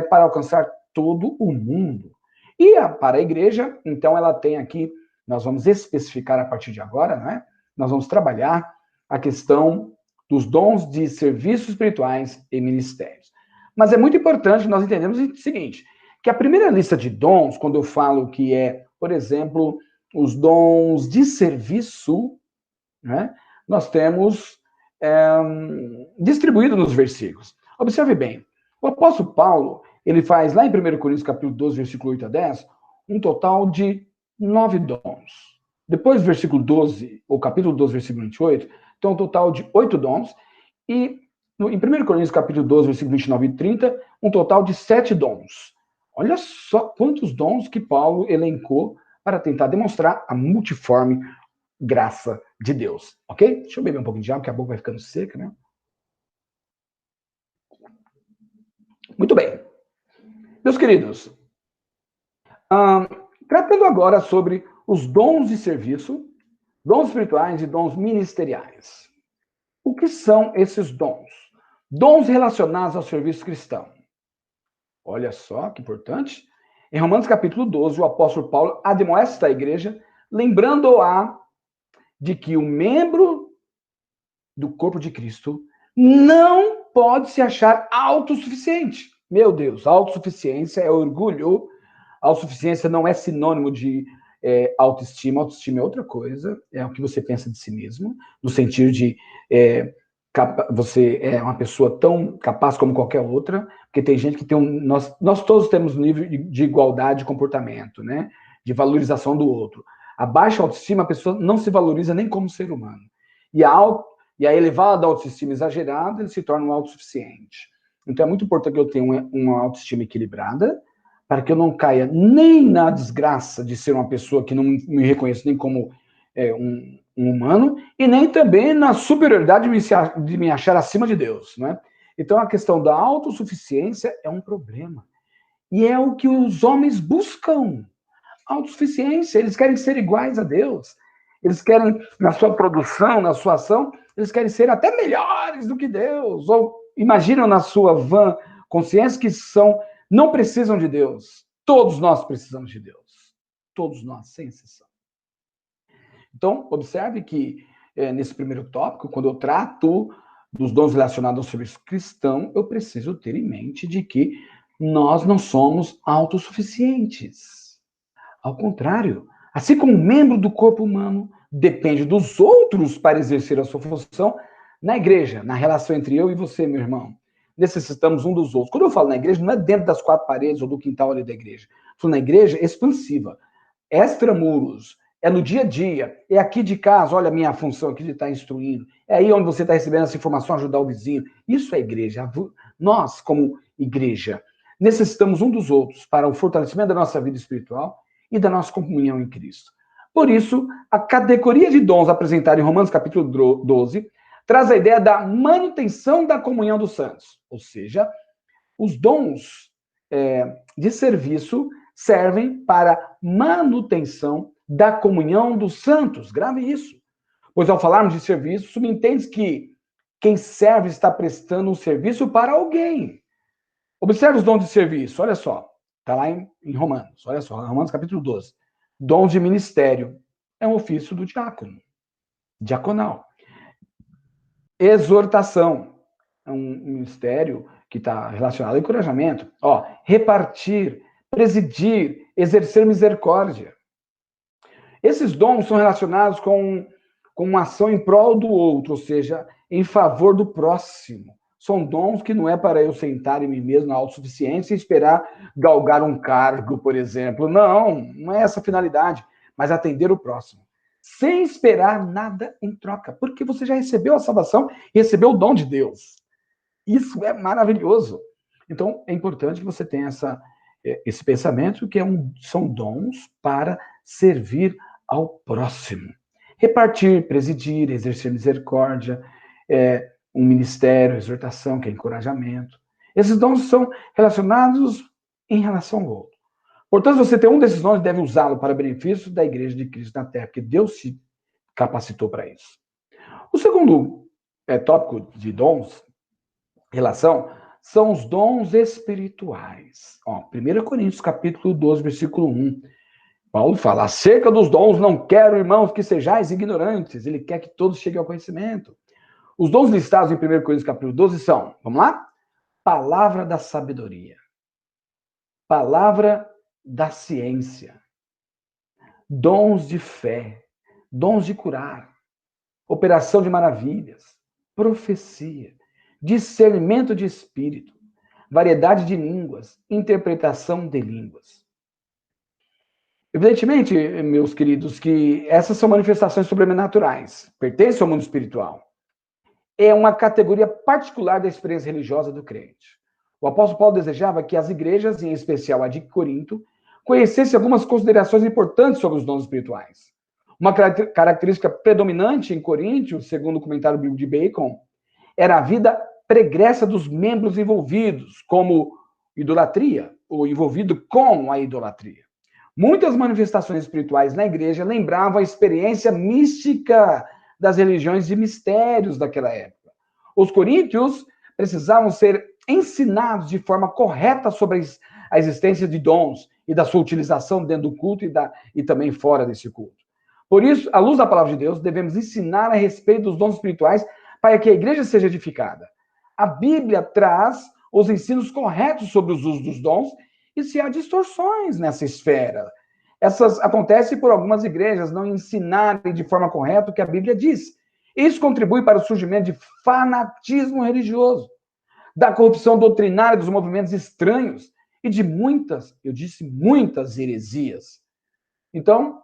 para alcançar todo o mundo. E para a igreja, então, ela tem aqui, nós vamos especificar a partir de agora, não é? Nós vamos trabalhar a questão dos dons de serviços espirituais e ministérios. Mas é muito importante nós entendermos o seguinte, que a primeira lista de dons, quando eu falo que por exemplo, os dons de serviço, né, nós temos distribuído nos versículos. Observe bem, o apóstolo Paulo, ele faz lá em 1 Coríntios capítulo 12, versículo 8 a 10, um total de 9 dons. Depois do versículo 12, ou capítulo 12, versículo 28, tem um total de 8 dons, e em 1 Coríntios capítulo 12, versículo 29 e 30, um total de 7 dons. Olha só quantos dons que Paulo elencou para tentar demonstrar a multiforme graça de Deus, ok? Deixa eu beber um pouquinho de água, porque a boca vai ficando seca, né? Muito bem. Meus queridos, tratando agora sobre os dons de serviço, dons espirituais e dons ministeriais. O que são esses dons? Dons relacionados ao serviço cristão. Olha só que importante. Em Romanos capítulo 12, o apóstolo Paulo admoesta a igreja, lembrando-a de que o membro do corpo de Cristo não pode se achar autossuficiente. Meu Deus, autossuficiência é orgulho. Autossuficiência não é sinônimo de autoestima. Autoestima é outra coisa, é o que você pensa de si mesmo, no sentido de você é uma pessoa tão capaz como qualquer outra, porque tem gente que tem nós todos temos um nível de igualdade de comportamento, né? De valorização do outro. A baixa autoestima, a pessoa não se valoriza nem como ser humano. E a elevada autoestima exagerada, ele se torna um autossuficiente. Então é muito importante que eu tenha uma autoestima equilibrada, para que eu não caia nem na desgraça de ser uma pessoa que não me reconheço nem como um humano, e nem também na superioridade de me achar acima de Deus, né? Então a questão da autossuficiência é um problema. E é o que os homens buscam. Autossuficiência, eles querem ser iguais a Deus. Eles querem, na sua produção, na sua ação, eles querem ser até melhores do que Deus. Ou imaginam na sua vã consciência que não precisam de Deus. Todos nós precisamos de Deus. Todos nós, sem exceção. Então, observe que nesse primeiro tópico, quando eu trato dos dons relacionados ao serviço cristão, eu preciso ter em mente de que nós não somos autossuficientes. Ao contrário, assim como um membro do corpo humano depende dos outros para exercer a sua função, na igreja, na relação entre eu e você, meu irmão, necessitamos um dos outros. Quando eu falo na igreja, não é dentro das quatro paredes ou do quintal ali da igreja. Estou na igreja expansiva, extramuros, é no dia a dia, é aqui de casa, olha a minha função aqui de estar instruindo, é aí onde você está recebendo essa informação, ajudar o vizinho. Isso é igreja. Nós, como igreja, necessitamos um dos outros para o fortalecimento da nossa vida espiritual e da nossa comunhão em Cristo. Por isso, a categoria de dons apresentada em Romanos capítulo 12 traz a ideia da manutenção da comunhão dos santos. Ou seja, os dons de serviço servem para manutenção da comunhão dos santos. Grave isso. Pois ao falarmos de serviço, subentende que quem serve está prestando um serviço para alguém. Observe os dons de serviço, olha só. Está lá em Romanos, olha só, Romanos capítulo 12. Dons de ministério. É um ofício do diácono. Diaconal. Exortação. É um ministério que está relacionado ao encorajamento. Repartir, presidir, exercer misericórdia. Esses dons são relacionados com uma ação em prol do outro, ou seja, em favor do próximo. São dons que não é para eu sentar em mim mesmo na autossuficiência e esperar galgar um cargo, por exemplo. Não é essa a finalidade, mas atender o próximo. Sem esperar nada em troca, porque você já recebeu a salvação e recebeu o dom de Deus. Isso é maravilhoso. Então, é importante que você tenha esse pensamento que são dons para servir ao próximo. Repartir, presidir, exercer misericórdia, um ministério, exortação, que é encorajamento. Esses dons são relacionados em relação ao outro. Portanto, você tem um desses dons, deve usá-lo para benefício da igreja de Cristo na Terra, porque Deus se capacitou para isso. O segundo tópico de dons, relação, são os dons espirituais. 1 Coríntios, capítulo 12, versículo 1. Paulo fala, acerca dos dons, não quero, irmãos, que sejais ignorantes. Ele quer que todos cheguem ao conhecimento. Os dons listados em 1 Coríntios, capítulo 12 são, vamos lá? Palavra da sabedoria. Palavra da ciência. Dons de fé. Dons de curar. Operação de maravilhas. Profecia. Discernimento de espírito. Variedade de línguas. Interpretação de línguas. Evidentemente, meus queridos, que essas são manifestações sobrenaturais, pertencem ao mundo espiritual. É uma categoria particular da experiência religiosa do crente. O apóstolo Paulo desejava que as igrejas, em especial a de Corinto, conhecessem algumas considerações importantes sobre os dons espirituais. Uma característica predominante em Corinto, segundo o comentário bíblico de Bacon, era a vida pregressa dos membros envolvidos, como idolatria, ou envolvido com a idolatria. Muitas manifestações espirituais na igreja lembravam a experiência mística das religiões de mistérios daquela época. Os coríntios precisavam ser ensinados de forma correta sobre a existência de dons e da sua utilização dentro do culto e também fora desse culto. Por isso, à luz da palavra de Deus, devemos ensinar a respeito dos dons espirituais para que a igreja seja edificada. A Bíblia traz os ensinos corretos sobre os usos dos dons e se há distorções nessa esfera. Essas acontecem por algumas igrejas não ensinarem de forma correta o que a Bíblia diz. Isso contribui para o surgimento de fanatismo religioso, da corrupção doutrinária dos movimentos estranhos e de muitas, eu disse muitas heresias. Então,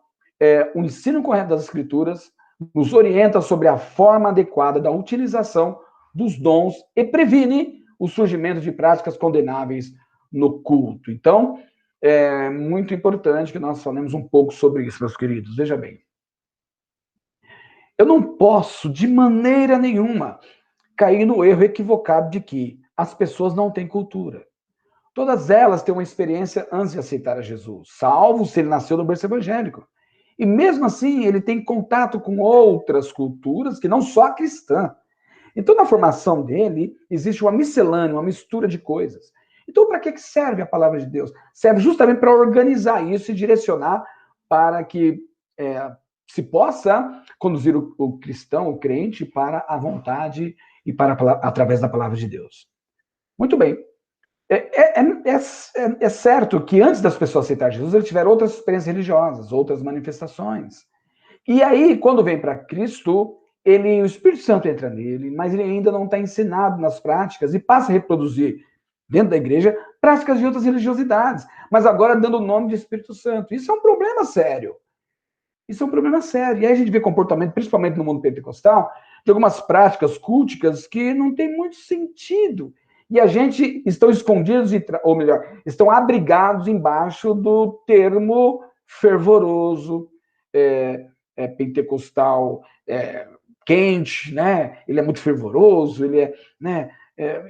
o ensino correto das Escrituras nos orienta sobre a forma adequada da utilização dos dons e previne o surgimento de práticas condenáveis no culto. Então, é muito importante que nós falemos um pouco sobre isso, meus queridos. Veja bem. Eu não posso, de maneira nenhuma, cair no erro equivocado de que as pessoas não têm cultura. Todas elas têm uma experiência antes de aceitar a Jesus, salvo se ele nasceu no berço evangélico. E mesmo assim, ele tem contato com outras culturas que não só a cristã. Então, na formação dele, existe uma miscelânea, uma mistura de coisas. Então, para que serve a palavra de Deus? Serve justamente para organizar isso e direcionar para que se possa conduzir o cristão, o crente, para a vontade e através da palavra de Deus. Muito bem. É certo que antes das pessoas aceitarem Jesus, eles tiveram outras experiências religiosas, outras manifestações. E aí, quando vem para Cristo, o Espírito Santo entra nele, mas ele ainda não está ensinado nas práticas e passa a reproduzir dentro da igreja práticas de outras religiosidades, mas agora dando o nome de Espírito Santo. Isso é um problema sério. Isso é um problema sério. E aí a gente vê comportamento, principalmente no mundo pentecostal, de algumas práticas culticas que não tem muito sentido. E a gente estão escondidos, ou melhor, estão abrigados embaixo do termo fervoroso, pentecostal, quente, né? Ele é muito fervoroso, ele é, né?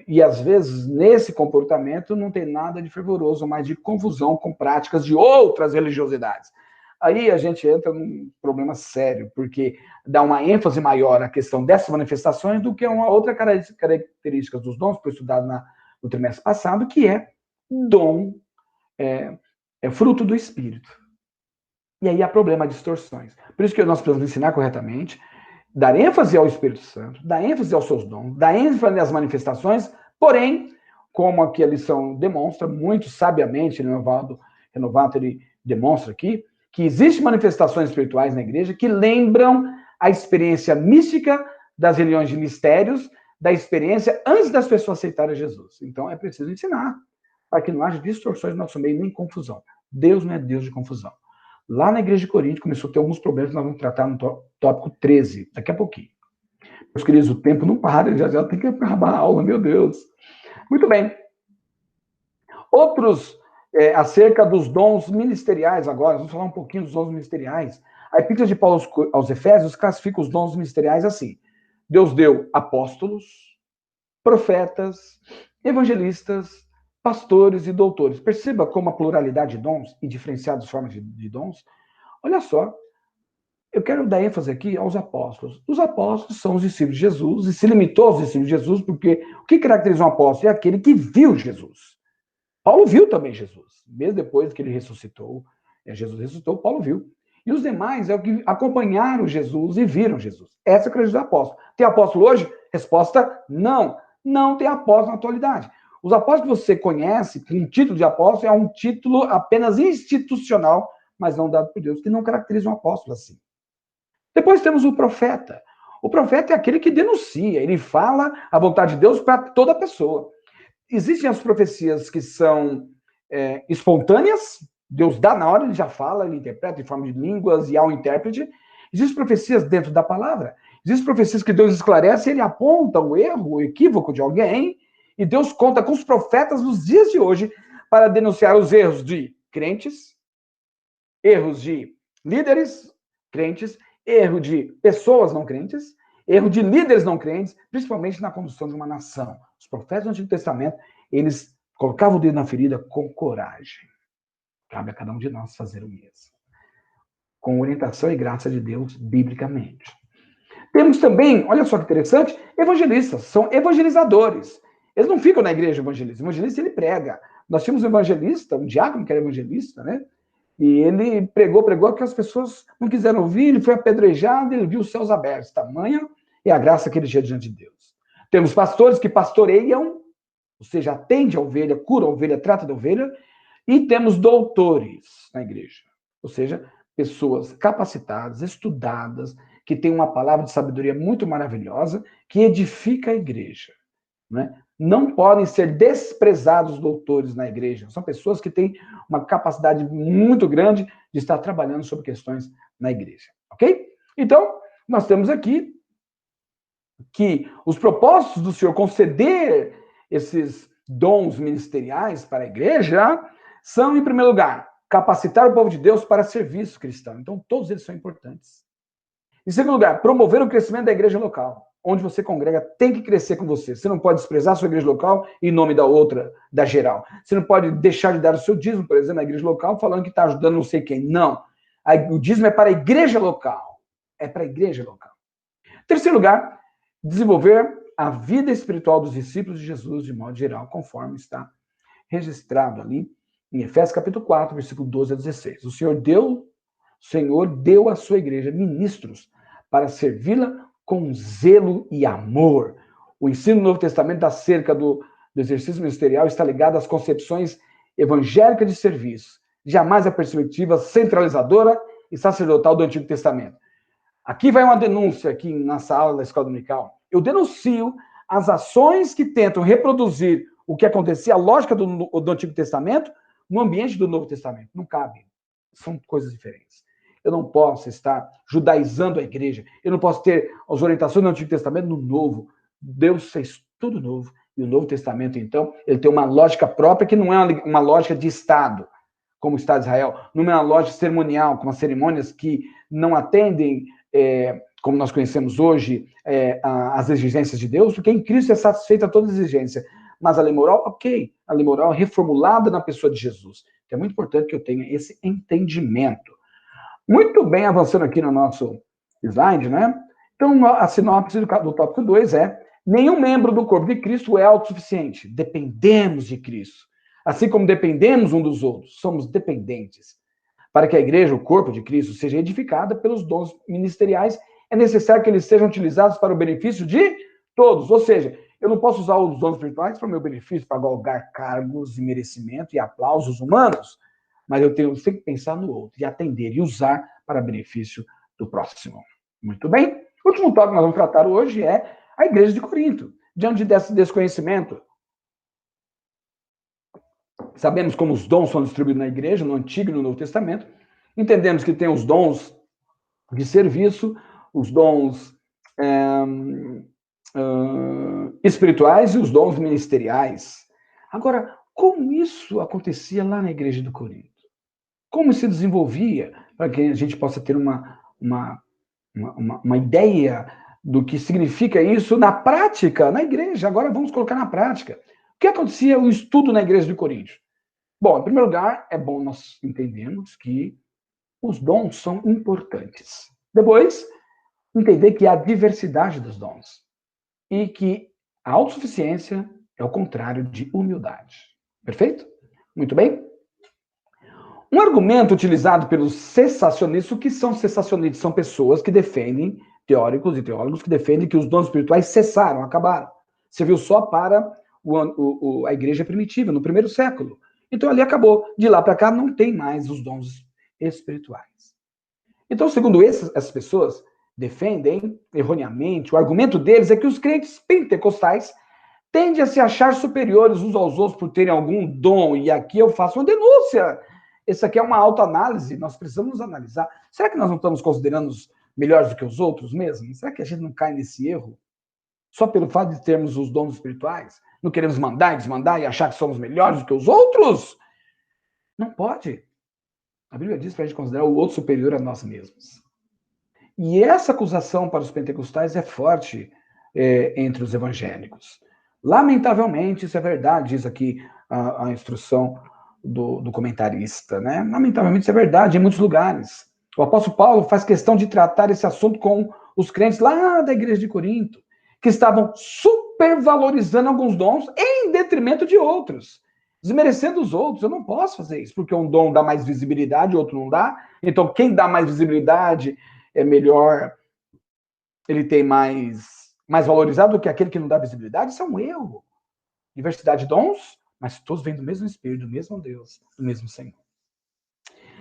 E às vezes nesse comportamento não tem nada de fervoroso, mas de confusão com práticas de outras religiosidades. Aí a gente entra num problema sério, porque dá uma ênfase maior à questão dessas manifestações do que uma outra característica dos dons, que foi estudado no trimestre passado, que é dom, fruto do Espírito. E aí há problema, distorções. Por isso que nós precisamos ensinar corretamente, dar ênfase ao Espírito Santo, dar ênfase aos seus dons, dar ênfase às manifestações, porém, como aqui a lição demonstra, muito sabiamente, Renovato ele demonstra aqui, que existem manifestações espirituais na igreja que lembram a experiência mística das religiões de mistérios, da experiência antes das pessoas aceitarem Jesus. Então, é preciso ensinar, para que não haja distorções no nosso meio, nem confusão. Deus não é Deus de confusão. Lá na igreja de Corinto começou a ter alguns problemas que nós vamos tratar no tópico 13, daqui a pouquinho. Meus queridos, o tempo não para, já tem que acabar a aula, meu Deus. Muito bem. Outros acerca dos dons ministeriais agora. Vamos falar um pouquinho dos dons ministeriais. A Epístola de Paulo aos Efésios classifica os dons ministeriais assim. Deus deu apóstolos, profetas, evangelistas, pastores e doutores. Perceba como a pluralidade de dons e diferenciadas formas de dons. Olha só, eu quero dar ênfase aqui aos apóstolos. Os apóstolos são os discípulos de Jesus e se limitou aos discípulos de Jesus porque o que caracteriza um apóstolo é aquele que viu Jesus. Paulo viu também Jesus, mesmo depois que ele ressuscitou. Jesus ressuscitou, Paulo viu. E os demais é o que acompanharam Jesus e viram Jesus. Essa é a cruz do apóstolo. Tem apóstolo hoje? Resposta, não. Não tem apóstolo na atualidade. Os apóstolos que você conhece, com um título de apóstolo, é um título apenas institucional, mas não dado por Deus, que não caracteriza um apóstolo assim. Depois temos o profeta. O profeta é aquele que denuncia, ele fala a vontade de Deus para toda pessoa. Existem as profecias que são espontâneas, Deus dá na hora, ele já fala, ele interpreta em forma de línguas e há um intérprete. Existem profecias dentro da palavra. Existem profecias que Deus esclarece, ele aponta o erro, o equívoco de alguém, e Deus conta com os profetas nos dias de hoje para denunciar os erros de crentes, erros de líderes crentes, erro de pessoas não crentes, erro de líderes não crentes, principalmente na condução de uma nação. Os profetas do Antigo Testamento, eles colocavam o dedo na ferida com coragem. Cabe a cada um de nós fazer o mesmo. Com orientação e graça de Deus, biblicamente. Temos também, olha só que interessante, evangelistas, são evangelizadores. Eles não ficam na igreja evangelista. O evangelista, ele prega. Nós tínhamos um evangelista, um diácono que era evangelista, né? E ele pregou, porque as pessoas não quiseram ouvir, ele foi apedrejado, ele viu os céus abertos. Tamanha é a graça que ele tinha diante de Deus. Temos pastores que pastoreiam, ou seja, atende a ovelha, cura a ovelha, trata da ovelha, e temos doutores na igreja, ou seja, pessoas capacitadas, estudadas, que têm uma palavra de sabedoria muito maravilhosa, que edifica a igreja. Né? Não podem ser desprezados doutores na igreja. São pessoas que têm uma capacidade muito grande de estar trabalhando sobre questões na igreja. Ok? Então, nós temos aqui que os propósitos do Senhor conceder esses dons ministeriais para a igreja são, em primeiro lugar, capacitar o povo de Deus para serviço cristão. Então, todos eles são importantes. Em segundo lugar, promover o crescimento da igreja local. Onde você congrega tem que crescer com você. Você não pode desprezar a sua igreja local em nome da outra, da geral. Você não pode deixar de dar o seu dízimo, por exemplo, na igreja local, falando que está ajudando não sei quem. Não. O dízimo é para a igreja local. É para a igreja local. Em terceiro lugar, desenvolver a vida espiritual dos discípulos de Jesus, de modo geral, conforme está registrado ali em Efésios capítulo 4, versículo 12 a 16. O Senhor deu à sua igreja ministros para servi-la com zelo e amor. O ensino do Novo Testamento acerca do exercício ministerial está ligado às concepções evangélicas de serviço, jamais a perspectiva centralizadora e sacerdotal do Antigo Testamento. Aqui vai uma denúncia, aqui nessa aula da Escola Dominical. Eu denuncio as ações que tentam reproduzir o que acontecia, a lógica do Antigo Testamento, no ambiente do Novo Testamento. Não cabe. São coisas diferentes. Eu não posso estar judaizando a igreja. Eu não posso ter as orientações do Antigo Testamento no Novo. Deus fez tudo novo. E o Novo Testamento, então, ele tem uma lógica própria que não é uma lógica de Estado, como o Estado de Israel. Não é uma lógica cerimonial, como as cerimônias que não atendem, como nós conhecemos hoje, as exigências de Deus, porque em Cristo é satisfeita toda exigência. Mas a lei moral, ok. A lei moral é reformulada na pessoa de Jesus. Então é muito importante que eu tenha esse entendimento. Muito bem, avançando aqui no nosso slide, né? Então, a sinopse do tópico 2 é: nenhum membro do corpo de Cristo é autossuficiente. Dependemos de Cristo. Assim como dependemos um dos outros, somos dependentes. Para que a igreja, o corpo de Cristo, seja edificada pelos dons ministeriais, é necessário que eles sejam utilizados para o benefício de todos. Ou seja, eu não posso usar os dons espirituais para o meu benefício, para galgar cargos e merecimento e aplausos humanos, mas eu tenho sempre que pensar no outro e atender e usar para benefício do próximo. Muito bem? O último tópico que nós vamos tratar hoje é a igreja de Corinto. Diante desse desconhecimento, sabemos como os dons são distribuídos na igreja, no Antigo e no Novo Testamento. Entendemos que tem os dons de serviço, os dons espirituais e os dons ministeriais. Agora, como isso acontecia lá na igreja do Corinto? Como se desenvolvia, para que a gente possa ter uma ideia do que significa isso na prática, na igreja. Agora vamos colocar na prática. O que acontecia o estudo na igreja de Corinto? Bom, em primeiro lugar, é bom nós entendermos que os dons são importantes. Depois, entender que há diversidade dos dons e que a autossuficiência é o contrário de humildade. Perfeito? Muito bem? Um argumento utilizado pelos cessacionistas, o que são cessacionistas? São pessoas que defendem, teóricos e teólogos, que defendem que os dons espirituais cessaram, acabaram. Serviu só para a igreja primitiva, no primeiro século. Então ali acabou. De lá para cá não tem mais os dons espirituais. Então, segundo essas pessoas, defendem erroneamente, o argumento deles é que os crentes pentecostais tendem a se achar superiores uns aos outros por terem algum dom. E aqui eu faço uma denúncia. Isso aqui é uma autoanálise, nós precisamos analisar. Será que nós não estamos considerando-nos melhores do que os outros mesmo? Será que a gente não cai nesse erro? Só pelo fato de termos os dons espirituais? Não queremos mandar e desmandar e achar que somos melhores do que os outros? Não pode. A Bíblia diz para a gente considerar o outro superior a nós mesmos. E essa acusação para os pentecostais é forte entre os evangélicos. Lamentavelmente, isso é verdade, diz aqui a instrução do comentarista, né? Lamentavelmente, isso é verdade em muitos lugares. O apóstolo Paulo faz questão de tratar esse assunto com os crentes lá da igreja de Corinto, que estavam supervalorizando alguns dons em detrimento de outros, desmerecendo os outros. Eu não posso fazer isso, porque um dom dá mais visibilidade, outro não dá. Então, quem dá mais visibilidade é melhor, ele tem mais valorizado do que aquele que não dá visibilidade. Isso é um erro. Diversidade de dons, mas todos vêm do mesmo Espírito, do mesmo Deus, do mesmo Senhor.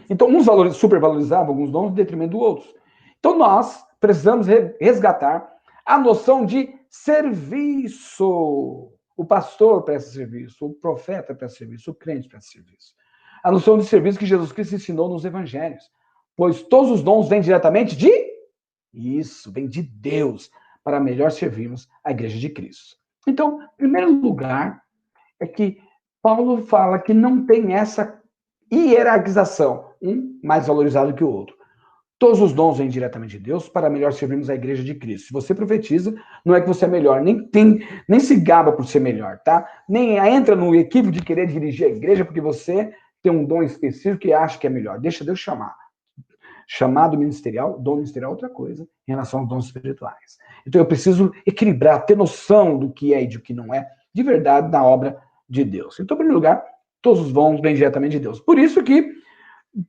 Então, uns supervalorizavam alguns dons em detrimento dos outros. Então, nós precisamos resgatar a noção de serviço. O pastor presta serviço, o profeta presta serviço, o crente presta serviço. A noção de serviço que Jesus Cristo ensinou nos evangelhos. Pois todos os dons vêm diretamente de... Isso, vem de Deus, para melhor servirmos a igreja de Cristo. Então, em primeiro lugar, é que Paulo fala que não tem essa hierarquização, um mais valorizado que o outro. Todos os dons vêm diretamente de Deus para melhor servirmos a igreja de Cristo. Se você profetiza, não é que você é melhor, nem se gaba por ser melhor, tá? Nem entra no equívoco de querer dirigir a igreja porque você tem um dom específico e acha que é melhor. Deixa Deus chamar. Chamado ministerial, dom ministerial é outra coisa em relação aos dons espirituais. Então eu preciso equilibrar, ter noção do que é e do que não é, de verdade, na obra de Deus. Então, em primeiro lugar, todos os dons vêm diretamente de Deus. Por isso que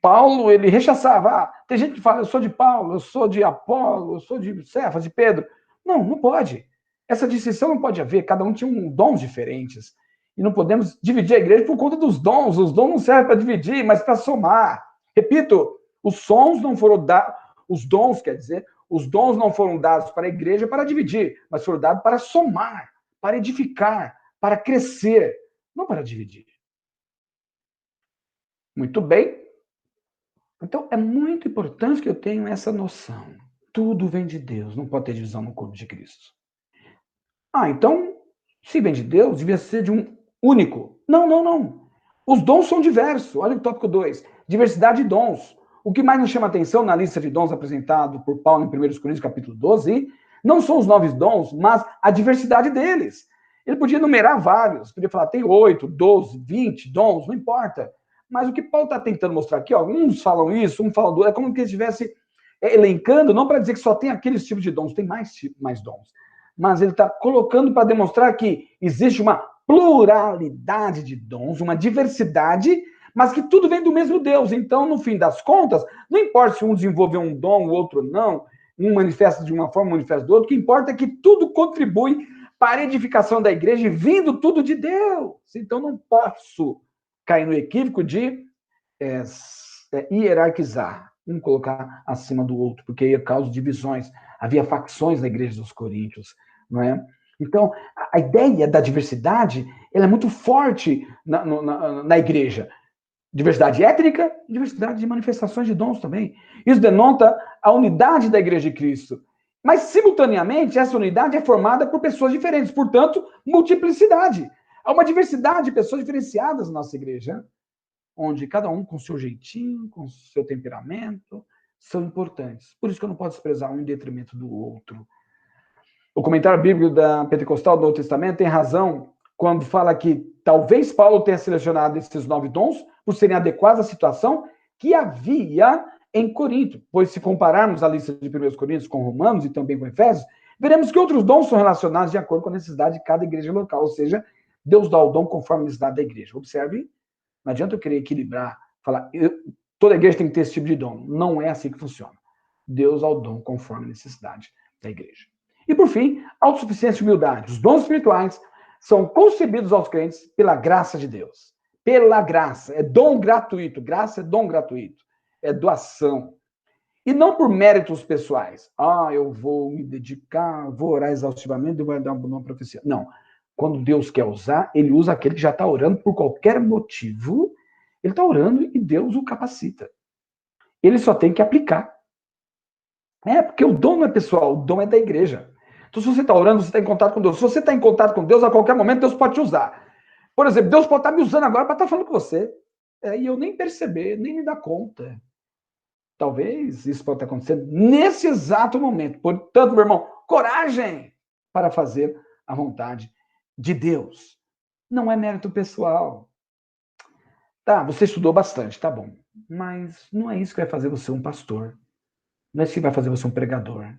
Paulo, ele rechaçava. Tem gente que fala, eu sou de Paulo, eu sou de Apolo, eu sou de Cefas, de Pedro. Não, não pode. Essa distinção não pode haver. Cada um tinha dons diferentes. E não podemos dividir a igreja por conta dos dons. Os dons não servem para dividir, mas para somar. Repito, os sons não foram dados, os dons, quer dizer, os dons não foram dados para a igreja para dividir, mas foram dados para somar, para edificar, para crescer, não para dividir. Muito bem. Então, é muito importante que eu tenha essa noção. Tudo vem de Deus, não pode ter divisão no corpo de Cristo. Então, se vem de Deus, devia ser de um único. Não, não, não. Os dons são diversos. Olha o tópico 2. Diversidade de dons. O que mais nos chama atenção na lista de dons apresentado por Paulo em 1 Coríntios, capítulo 12, não são os 9 dons, mas a diversidade deles. Ele podia enumerar vários, podia falar, tem 8, 12, 20 dons, não importa. Mas o que Paulo está tentando mostrar aqui, uns falam isso, um falam do... É como que ele estivesse elencando, não para dizer que só tem aqueles tipos de dons, tem mais dons. Mas ele está colocando para demonstrar que existe uma pluralidade de dons, uma diversidade, mas que tudo vem do mesmo Deus. Então, no fim das contas, não importa se um desenvolveu um dom, o outro não, um manifesta de uma forma, um manifesta do outro, o que importa é que tudo contribui para a edificação da igreja, vindo tudo de Deus. Então, não posso cair no equívoco de hierarquizar, um colocar acima do outro, porque ia causar divisões. Havia facções na igreja dos Coríntios, não é? Então, a ideia da diversidade, ela é muito forte na igreja. Diversidade étnica, diversidade de manifestações de dons também. Isso denota a unidade da igreja de Cristo. Mas, simultaneamente, essa unidade é formada por pessoas diferentes, portanto, multiplicidade. Há uma diversidade de pessoas diferenciadas na nossa igreja, onde cada um com seu jeitinho, com seu temperamento, são importantes. Por isso que eu não posso desprezar um em detrimento do outro. O comentário bíblico da Pentecostal do Novo Testamento tem razão quando fala que talvez Paulo tenha selecionado esses 9 dons por serem adequados à situação que havia em Corinto. Pois se compararmos a lista de 1 Coríntios com Romanos e também com Efésios, veremos que outros dons são relacionados de acordo com a necessidade de cada igreja local. Ou seja, Deus dá o dom conforme a necessidade da igreja. Observe, não adianta eu querer equilibrar, falar, toda igreja tem que ter esse tipo de dom. Não é assim que funciona. Deus dá o dom conforme a necessidade da igreja. E, por fim, autossuficiência e humildade. Os dons espirituais são concebidos aos crentes pela graça de Deus. Pela graça. É dom gratuito. Graça é dom gratuito. É doação. E não por méritos pessoais. Eu vou me dedicar, vou orar exaustivamente e vou dar uma profecia. Não. Quando Deus quer usar, ele usa aquele que já está orando por qualquer motivo. Ele está orando e Deus o capacita. Ele só tem que aplicar. Porque o dom não é pessoal, o dom é da igreja. Então, se você está orando, você está em contato com Deus. Se você está em contato com Deus, a qualquer momento, Deus pode te usar. Por exemplo, Deus pode estar me usando agora para estar falando com você. E eu nem perceber, nem me dar conta. Talvez isso pode estar acontecendo nesse exato momento. Portanto, meu irmão, coragem para fazer a vontade de Deus. Não é mérito pessoal. Tá, você estudou bastante, tá bom. Mas não é isso que vai fazer você um pastor. Não é isso que vai fazer você um pregador.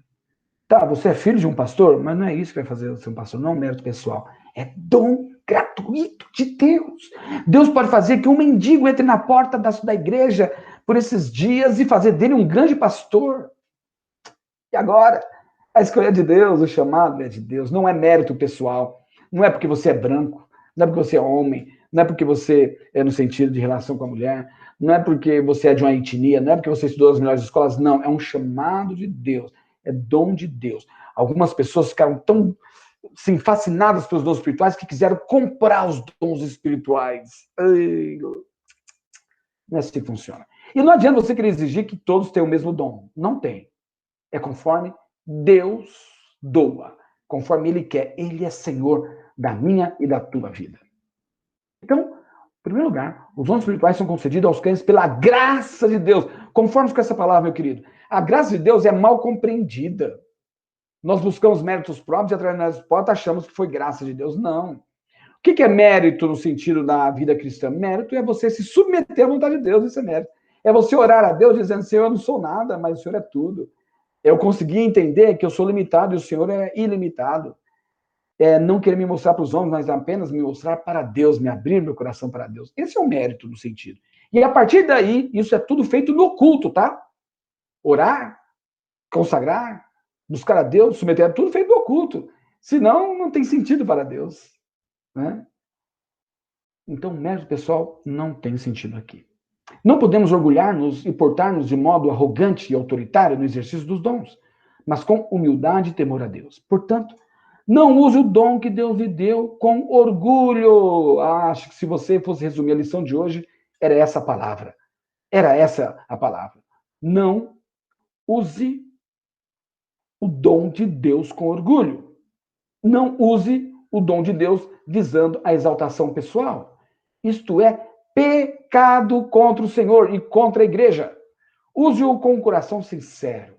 Tá, você é filho de um pastor, mas não é isso que vai fazer você um pastor, não é um mérito pessoal. É dom gratuito de Deus. Deus pode fazer que um mendigo entre na porta da igreja por esses dias e fazer dele um grande pastor. E agora? A escolha é de Deus, o chamado é de Deus, não é mérito pessoal. Não é porque você é branco, não é porque você é homem, não é porque você é no sentido de relação com a mulher, não é porque você é de uma etnia, não é porque você estudou nas melhores escolas, não. É um chamado de Deus, é dom de Deus. Algumas pessoas ficaram tão assim, fascinadas pelos dons espirituais que quiseram comprar os dons espirituais. Ai, não é assim que funciona. E não adianta você querer exigir que todos tenham o mesmo dom. Não tem. É conforme Deus doa, conforme Ele quer. Ele é Senhor da minha e da tua vida. Então, em primeiro lugar, os dons espirituais são concedidos aos crentes pela graça de Deus. Conforme com essa palavra, meu querido. A graça de Deus é mal compreendida. Nós buscamos méritos próprios e através das portas achamos que foi graça de Deus. Não. O que é mérito no sentido da vida cristã? Mérito é você se submeter à vontade de Deus, isso é mérito. É você orar a Deus dizendo, Senhor, eu não sou nada, mas o Senhor é tudo. Eu consegui entender que eu sou limitado e o Senhor é ilimitado. Não querer me mostrar para os homens, mas apenas me mostrar para Deus, me abrir meu coração para Deus. Esse é o mérito no sentido. E a partir daí, isso é tudo feito no culto, tá? Orar, consagrar, buscar a Deus, submeter a tudo feito no culto. Senão, não tem sentido para Deus. Né? Então, mérito pessoal não tem sentido aqui. Não podemos orgulhar-nos e portar-nos de modo arrogante e autoritário no exercício dos dons, mas com humildade e temor a Deus. Portanto, não use o dom que Deus lhe deu com orgulho. Acho que se você fosse resumir a lição de hoje, era essa a palavra. Era essa a palavra. Não use o dom de Deus com orgulho. Não use o dom de Deus visando a exaltação pessoal. Isto é pecado contra o Senhor e contra a igreja. Use-o com um coração sincero.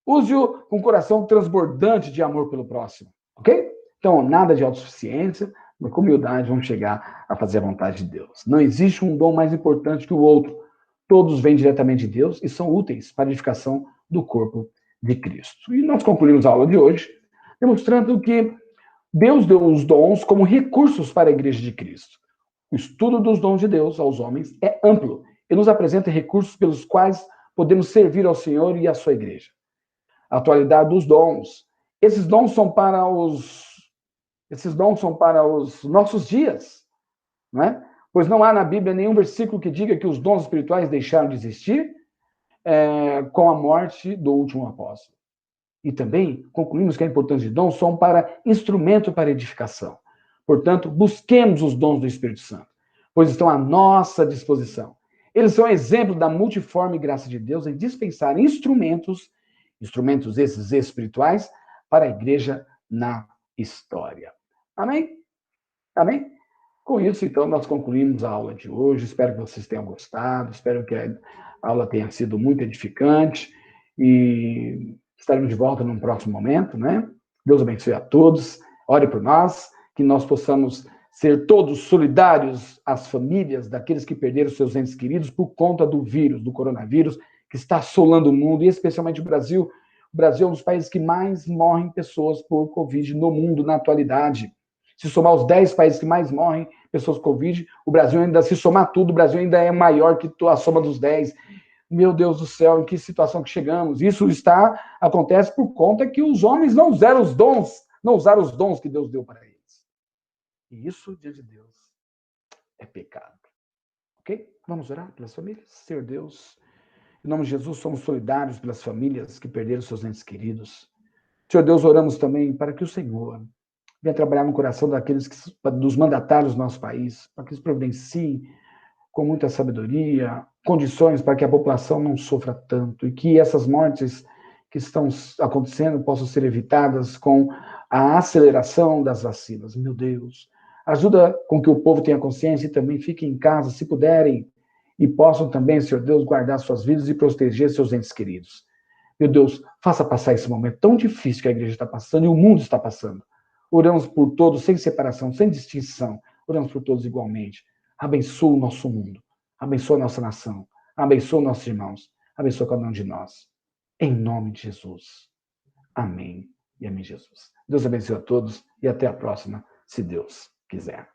Use-o com um coração transbordante de amor pelo próximo. Ok? Então, nada de autossuficiência, mas com humildade vamos chegar a fazer a vontade de Deus. Não existe um dom mais importante que o outro. Todos vêm diretamente de Deus e são úteis para a edificação do corpo de Cristo. E nós concluímos a aula de hoje demonstrando que Deus deu os dons como recursos para a igreja de Cristo. O estudo dos dons de Deus aos homens é amplo e nos apresenta recursos pelos quais podemos servir ao Senhor e à sua igreja. A atualidade dos dons. Esses dons são para os nossos dias, não é? Pois não há na Bíblia nenhum versículo que diga que os dons espirituais deixaram de existir com a morte do último apóstolo. E também concluímos que a importância de dons são para instrumento para edificação. Portanto, busquemos os dons do Espírito Santo, pois estão à nossa disposição. Eles são exemplo da multiforme graça de Deus em dispensar instrumentos esses espirituais, para a igreja na história. Amém? Amém? Com isso, então, nós concluímos a aula de hoje. Espero que vocês tenham gostado, espero que a aula tenha sido muito edificante e estaremos de volta num próximo momento, né? Deus abençoe a todos, ore por nós, que nós possamos ser todos solidários às famílias daqueles que perderam seus entes queridos por conta do vírus, do coronavírus, que está assolando o mundo, e especialmente o Brasil. O Brasil é um dos países que mais morrem pessoas por Covid no mundo, na atualidade. Se somar os 10 países que mais morrem pessoas com Covid, o Brasil ainda, se somar tudo, o Brasil ainda é maior que a soma dos 10. Meu Deus do céu, em que situação que chegamos? Isso acontece por conta que os homens não usaram os dons que Deus deu para eles. E isso, diante de Deus, é pecado. Ok? Vamos orar pelas famílias? Senhor Deus, em nome de Jesus, somos solidários pelas famílias que perderam seus entes queridos. Senhor Deus, oramos também para que o Senhor venha trabalhar no coração dos mandatários do nosso país, para que eles providenciem com muita sabedoria condições para que a população não sofra tanto e que essas mortes que estão acontecendo possam ser evitadas com a aceleração das vacinas. Meu Deus, ajuda com que o povo tenha consciência e também fique em casa, se puderem, e possam também, Senhor Deus, guardar suas vidas e proteger seus entes queridos. Meu Deus, faça passar esse momento tão difícil que a igreja está passando e o mundo está passando. Oramos por todos, sem separação, sem distinção. Oramos por todos igualmente. Abençoa o nosso mundo. Abençoa a nossa nação. Abençoa nossos irmãos. Abençoa cada um de nós. Em nome de Jesus. Amém. E amém, Jesus. Deus abençoe a todos e até a próxima, se Deus quiser.